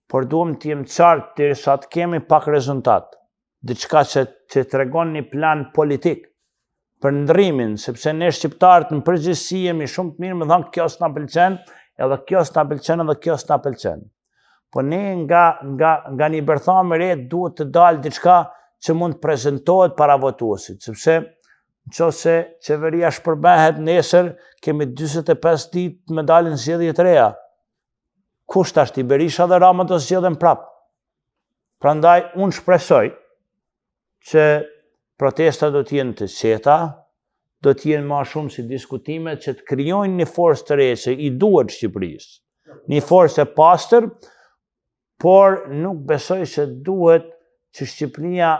Por duhem të jem qartë derisa të kemi pak rezultat. Diçka që tregon një plan politik për ndrimin, sepse ne shqiptarët në përgjithësi jemi shumë të mirë me thënë kjo s'na pëlqen, edhe kjo s'na pëlqen, edhe kjo s'na pëlqen. Po ne nga një bërthamë re duhet të dalë diçka që mund të prezantohet para votuesit, sepse nëse qeveria shpërbehet nesër, kemi 45 ditë me dalin zgjedhje të reja. Kush tash ti Berisha dhe Rama do zgjedhen prap? Prandaj unë shpresoj që protestat do të jenë të qeta, do të jenë më shumë si diskutime që të krijojnë një forcë të re që i duhet Shqipërisë. Një forcë e pastër, por nuk besoj që duhet që Shqipëria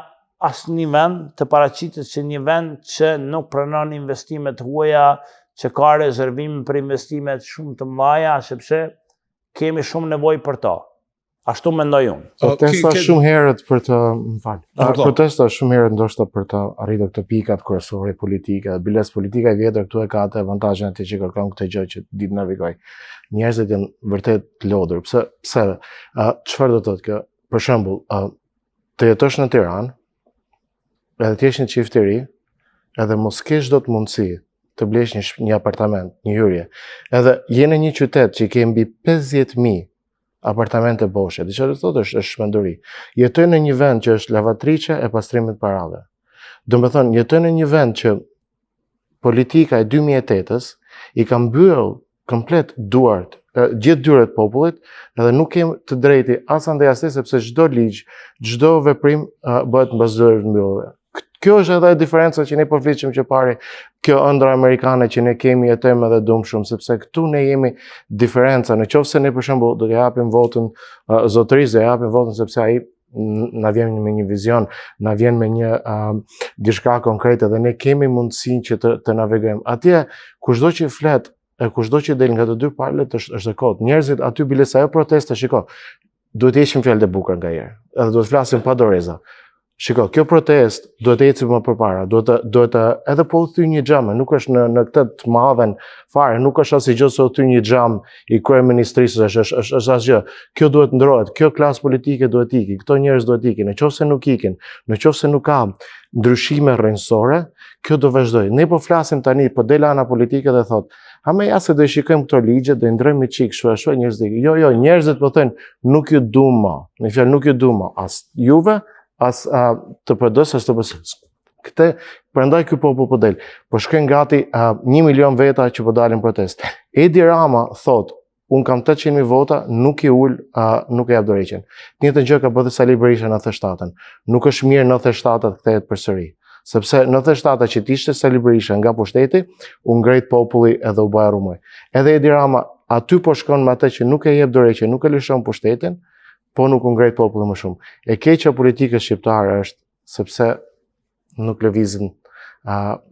asë një vend të paraqitet që një vend që nuk pranon investimet huaja, që ka rezervime për investimet shumë të mëdha, sepse kemi shumë nevojë për to. Ashtu mendoj unë. Protesta shumë herët për të, protesta shumë herët ndoshta për të arritur këto pikat kryesore politike, biles politika e vjetër këtu e ka atë avantazhin atë që kërkon këtë gjë që ditë navigoj. Njerëzit janë vërtet të lodhur. Pse? Çfarë do të thotë kjo? Për shembull, të jetosh në Tiranë, edhe të jesh një çift i ri, edhe mos kesh dot mundësi të blesh një apartament, një hyrje. Edhe je në një qytet që ke mbi 50.000 apartamente boshe, dhe që do të thotë është shmenduri. Jetoj në një vend që është lavatriçe e pastrimit parave. Do të thonë, jetoj në një vend që politika e 2008-s i ka mbyll komplet duart, gjithë dyert popullit, edhe nuk kem të drejti as andaj as sepse çdo ligj, çdo veprim bëhet mbas dorë të mbyllura. Kjo është edhe diferenca që ne po flisim që pari, kjo ëndra amerikane që ne kemi jetojmë edhe dumshëm, sepse këtu ne jemi diferenca. Në qoftë se ne për shembull do të japim votën zotërisë, do japim votën sepse ai na vjen me një vizion, na vjen me një diçka konkrete dhe ne kemi mundësinë që të navigojmë. Atje kushdo që flet e kushdo që del nga të dy palët është e kot. Njerëzit aty biles ajo protesta, shiko, duhet të heqim fjalë të bukura nga herë. Edhe duhet të flasim pa doreza. Shiko, kjo protestë duhet të ecë më përpara. Duhet të edhe po u thy një xham, nuk është në këtë të madhen fare, nuk është asgjë se u thy një xham i kryeministrisë, është asgjë. Kjo duhet ndrohet, kjo klasë politike duhet ikin, këto njerëz duhet ikin. Nëse nuk ikin, nëse nuk ka ndryshime rrënjësore, kjo do vazhdoj. Ne po flasim tani, po del ana politike dhe thot, ha me ja se do i shikojmë këto ligje, do i ndrojmë çik, shua njerëzit. Jo, njerëzit po thënë, nuk ju duam më. Në fjalë nuk ju duam më, as juve, as të PD-s, as të PS-s. Këtë, prandaj ky popull po del. Po shkojnë gati 1 milion veta që po dalin protestë. Edi Rama thot, un kam 800.000 vota, nuk i ul, nuk e jap dorëheqjen. Të njëjtën gjë ka bërë Sali Berisha në 97-ën. Nuk është mirë 97-a të kthehet përsëri. Sepse në 97-a që ishte Sali Berisha nga pushteti, u ngrejt populli edhe u bë rrumoj. Edhe Edi Rama aty po shkon me atë që nuk e jep dorëheqjen, nuk e lëshon pushtetin, po nuk u ngrejt populli më shumë. E keqja politikës shqiptare është sepse nuk lëvizin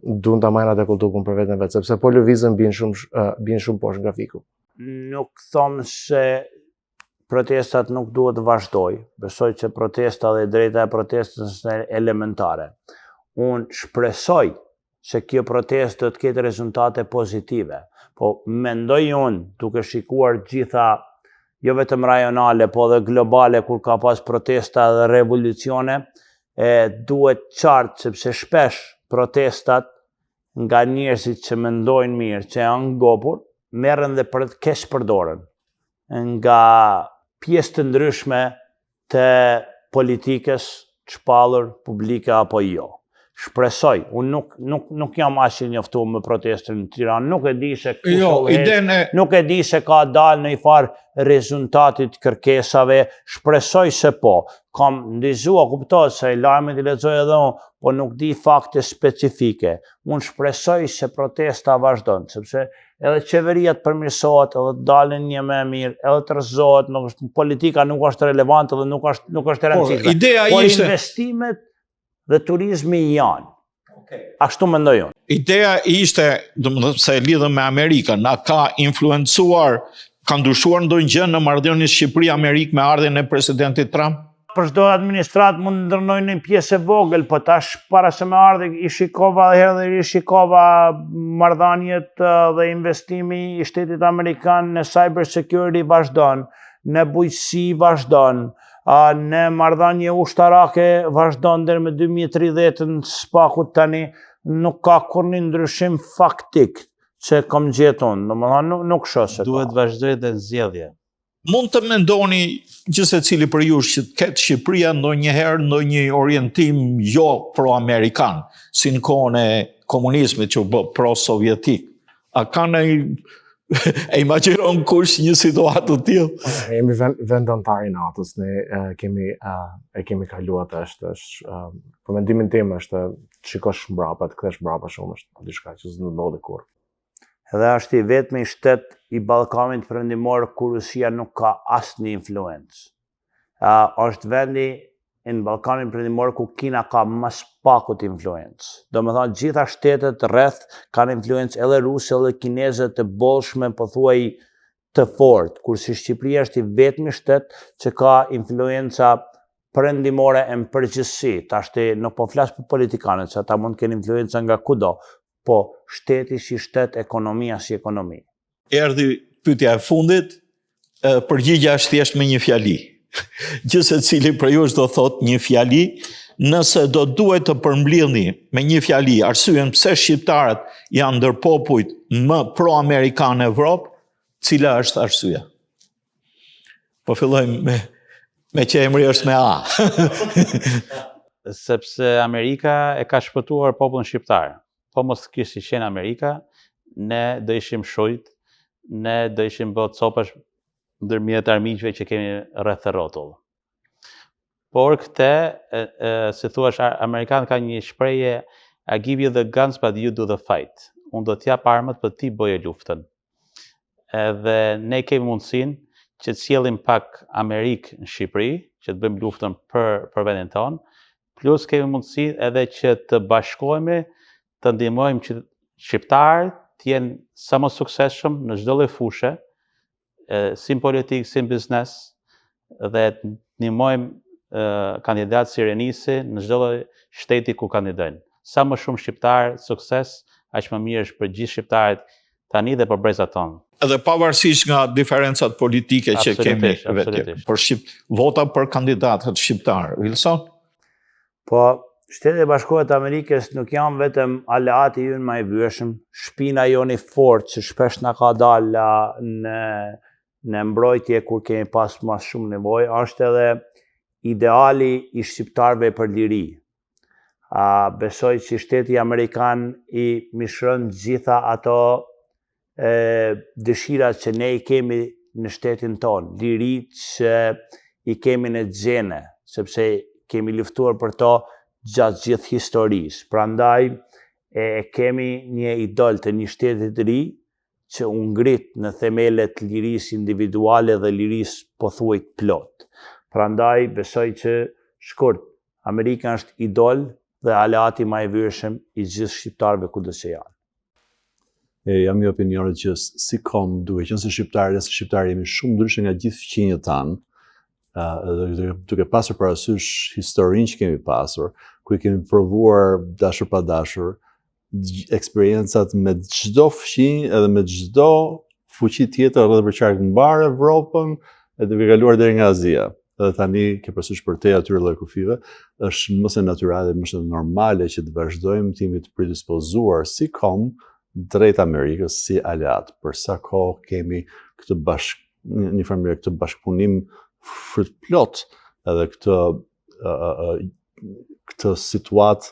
duan ta marrin atë kulturën për veten vet, sepse po lëvizën bien shumë poshtë grafiku. Nuk them se protestat nuk duhet të vazhdoj. Besoj që protesta dhe drejta e protestës është elementare. Unë shpresoj se kjo protestë do të ketë rezultate pozitive. Po mendoj unë, duke shikuar gjitha, jo vetëm rajonale, po dhe globale, kur ka pas protesta dhe revolucione, duhet qartë, sepse shpesh protestat nga njerëzit që mendojnë mirë, që janë ngopur, merren dhe keq përdoren nga pjesë të ndryshme të politikës, shpallur, publike apo jo. Shpresoj, unë nuk jam aq i njoftuar me protestën në Tiranë, nuk e di se nuk e di se ka dalë në një farë rezultatit kërkesave, shpresoj se po. Kam ndëgjuar, kuptohet se lajmet i lexoj edhe unë, po nuk di fakte specifike. Unë shpresoj se protesta vazhdon, sepse edhe qeveria të përmirësohet, edhe dalin një më mirë, edhe të rrezohet, politika nuk është relevante dhe nuk është e rëndësishme. Po investimet dhe turizmi janë. Ashtu mendoj unë. Ideja ishte, domethënë se e lidhëm me Amerikën, na ka influencuar, ka ndryshuar ndonjë gjë në marrëdhënien Shqipëri-Amerikë me ardhjen e presidentit Trump? Për çdo administratë mund të ndërnojnë një pjesë e vogël, po tash para se me ardhi i shikova herë dhe i shikova marrëdhëniet dhe investimi i shtetit amerikan në cyber security vazhdon, në bujqësi vazhdon, në marrëdhënie ushtarake vazhdon deri më 2030 spakut tani nuk ka kurrë ndryshim faktik që kam gjetur unë, domethënë nuk shoh se Duhet vazhdoj dhe nxjerrje. Mund të mendoni gjithse cili për ju që të ketë Shqipëria ndonjëherë ndonjë orientim jo pro-amerikan, si në kohën e komunizmit që u bë pro-sovjetik. A ka e imagjinon kush një situatë të tillë? Jemi vend antar i NATO-s, ne kemi kaluar është për mendimin tim është shikosh mbrapa, të kthesh mbrapa shumë është diçka që s'do ndodhi kurrë. Edhe është i vetmi shtet i Ballkanit Perëndimor ku Rusia nuk ka asnjë influencë. Është vendi në Ballkanin Perëndimor ku Kina ka më pakut influencë. Domethënë gjitha shtetet rreth kanë influencë edhe ruse edhe kineze të bollshme, pothuaj të fortë, kurse Shqipëria është i vetmi shtet që ka influenca perëndimore në përgjithësi. Tash nuk po flas për politikanët, që ata mund të kenë influenca nga kudo, po shteti si shtet, ekonomia si ekonomi. Erdhi pyetja e fundit, përgjigja është thjesht me një fjali. Gjithse cili për ju do thot një fjali, nëse do duhet të përmbledhni me një fjali arsyen pse shqiptarët janë ndër popujt më pro-amerikan në Evropë, cila është arsyeja? Po fillojmë me që emri është me A. Sepse Amerika e ka shpëtuar popullin shqiptar. Po mos kishte qenë Amerika, ne do ishim shujt, ne do ishim bë copash ndërmjet armiqve që kemi rreth rrotull. Por këtë, si thuaç, amerikanët kanë një shprehje, I give you the guns but you do the fight. Unë do t'jap armët për ti bëje luftën. Edhe ne kemi mundësinë që të sjellim pak Amerikë në Shqipëri, që të bëjmë luftën për vendin tonë, plus kemi mundësi edhe që të bashkohemi, të ndihmojmë që shqiptarët të jenë sa më suksesshëm në çdo lloj fushë, si në politikë, si në biznes, dhe të ndihmojmë kandidatë si Renisi në çdo lloj shteti ku kandidojnë. Sa më shumë shqiptarë sukses, aq më mirë është për gjithë shqiptarët tani dhe për brezat tonë. Edhe pavarësisht nga diferencat politike që kemi vetë. Për vota për kandidatët shqiptarë, Wilson? Po, Shtetet e Bashkuara të Amerikës nuk janë vetëm aleati ynë më i vëshëm, shpina joni fort që shpesh na ka dalë në mbrojtje kur kemi pas më shumë nevojë, është edhe ideali i shqiptarëve për liri. Besoj që shteti amerikan i mishron gjitha ato dëshirat që ne i kemi në shtetin tonë, lirit që i kemi në xhene, sepse kemi luftuar për to gjatë gjithë historisë. Prandaj kemi një idol të një shteti të ri që u ngrit në themelet të lirisë individuale dhe lirisë pothuaj plot. Prandaj besoj që shkurt Amerika është idol dhe aleati më i vëshëm i gjithë shqiptarëve kudo që janë. Jam i opinionit që si kom duke qenë se shqiptarë jemi shumë ndryshe nga gjithë fqinjët tanë, duke pasur parasysh historinë që kemi pasur, ku i kemi provuar dashur pa dashur, eksperiencat me çdo fqinjë edhe me çdo fuqi tjetër edhe për qark mbar Evropën, e duke kaluar deri nga Azia. Edhe tani ke parasysh për te atyre lloj kufive, është më se natyrale, më se normale që të vazhdojmë të jemi të predispozuar si kom drejt Amerikës si aleat. Për sa kohë kemi këtë këtë bashkëpunim frutplot edhe këtë situatë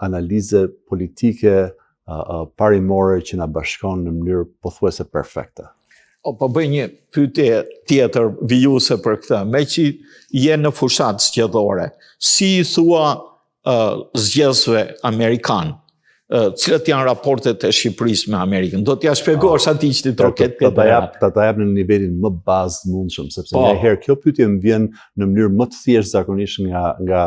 analize politike parimore që na bashkon në mënyrë pothuajse perfekte. Po bëj një pyetje tjetër vijuese për këtë. Me që je në fushat zgjedhore, si i thua zgjedhësve amerikan, cilët janë raportet e Shqipërisë me Amerikën. Do t'ja shpjegosh atij që ti troket ta jap në nivelin më bazë mundshëm, sepse njëherë kjo pyetje më vjen në mënyrë më të thjeshtë zakonisht nga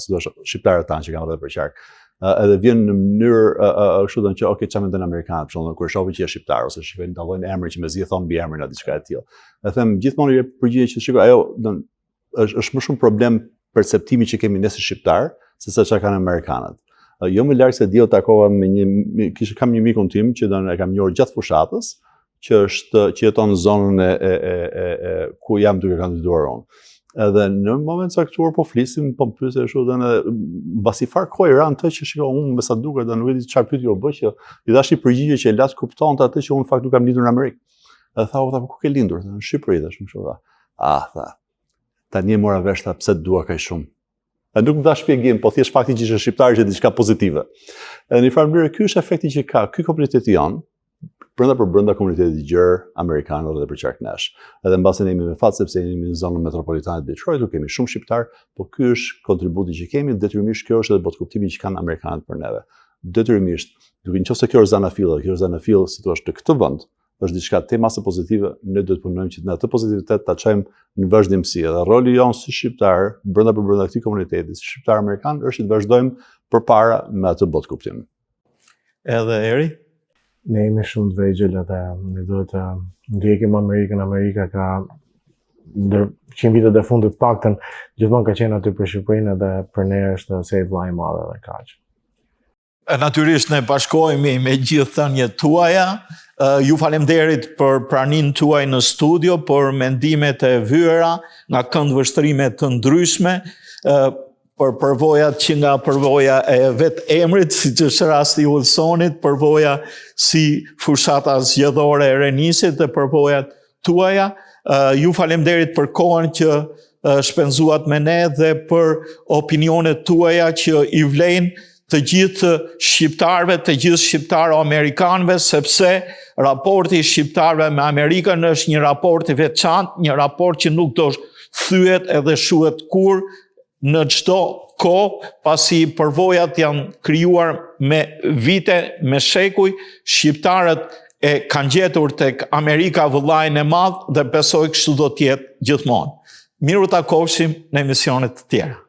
si thua shqiptarët tanë që kanë edhe për qark. Edhe vjen në mënyrë kështu që okay, çfarë mendon amerikanët, për shembull, kur shohin që është shqiptar ose shikojnë dallojnë emrin që mezi e thon mbi emrin atë diçka e tillë. E them gjithmonë përgjigje që shikoj, ajo është më shumë problem perceptimi që kemi ne si shqiptar se sa çka kanë amerikanët. Jo më larg se dia u takova me kam një mikun tim që e kam njohur gjatë fushatës, që jeton në zonën ku jam duke kandidatuar unë. Edhe në moment saktuar po flisim, po më pyese kështu dhe mbasi far kohë ran të që shikoj unë me sa duket dhe nuk e di çfarë pyetje u bë që i dash një përgjigje që e las kuptonte atë që unë fakt nuk kam lindur në Amerikë. Edhe tha, ku ke lindur? Në Shqipëri tash më kështu tha. Tha. Tani e mora vesh pse dua kaq shumë. A nuk më dha shpjegim, po thjesht fakti që ishe shqiptar që diçka pozitive. Edhe në një farë mënyrë ky është efekti që ka ky komuniteti jon brenda komunitetit gjerë amerikanë dhe për qark nesh. Edhe mbasi ne jemi me fat sepse jemi në zonën metropolitane të Detroit, kemi shumë shqiptar, po ky është kontributi që kemi, detyrimisht kjo është edhe botkuptimi që kanë amerikanët për neve. Detyrimisht, duke nëse kjo është zanafil, si thua, të këtë vend, është diçka temase pozitive, ne duhet të punojmë që në atë pozitivitet ta çojmë në vazhdimsi. Edhe roli jon si shqiptar brenda këtij komuniteti, si shqiptar amerikan, është të vazhdojmë përpara me atë botkuptim. Edhe Eri? Ne jemi shumë të vegjël edhe ne duhet të ndjekim Amerikën. Amerika ka 100 vitet e fundit paktën gjithmonë ka qenë aty për Shqipërinë dhe për ne është se vllai i madh edhe kaq. Natyrisht ne bashkohemi me gjithë thënjet tuaja. Ju faleminderit për praninë tuaj në studio, për mendimet e vyera nga këndvështrime të ndryshme, për përvojat që nga përvoja e vetë emrit, si që është rasti Ulsonit, përvoja si fushata zgjedhore e Renisit dhe përvojat tuaja. Ju faleminderit për kohën që shpenzuat me ne dhe për opinionet tuaja që i vlejnë të gjithë shqiptarëve, të gjithë shqiptaro-amerikanëve, sepse raporti shqiptarëve me Amerikën është një raport i veçantë, një raport që nuk do thyet edhe shuhet kur në çdo kohë, pasi përvojat janë krijuar me vite, me shekuj, shqiptarët e kanë gjetur tek Amerika vëllain e madh dhe besoj kështu do të jetë gjithmonë. Miru takofshim në emisionet të tjera.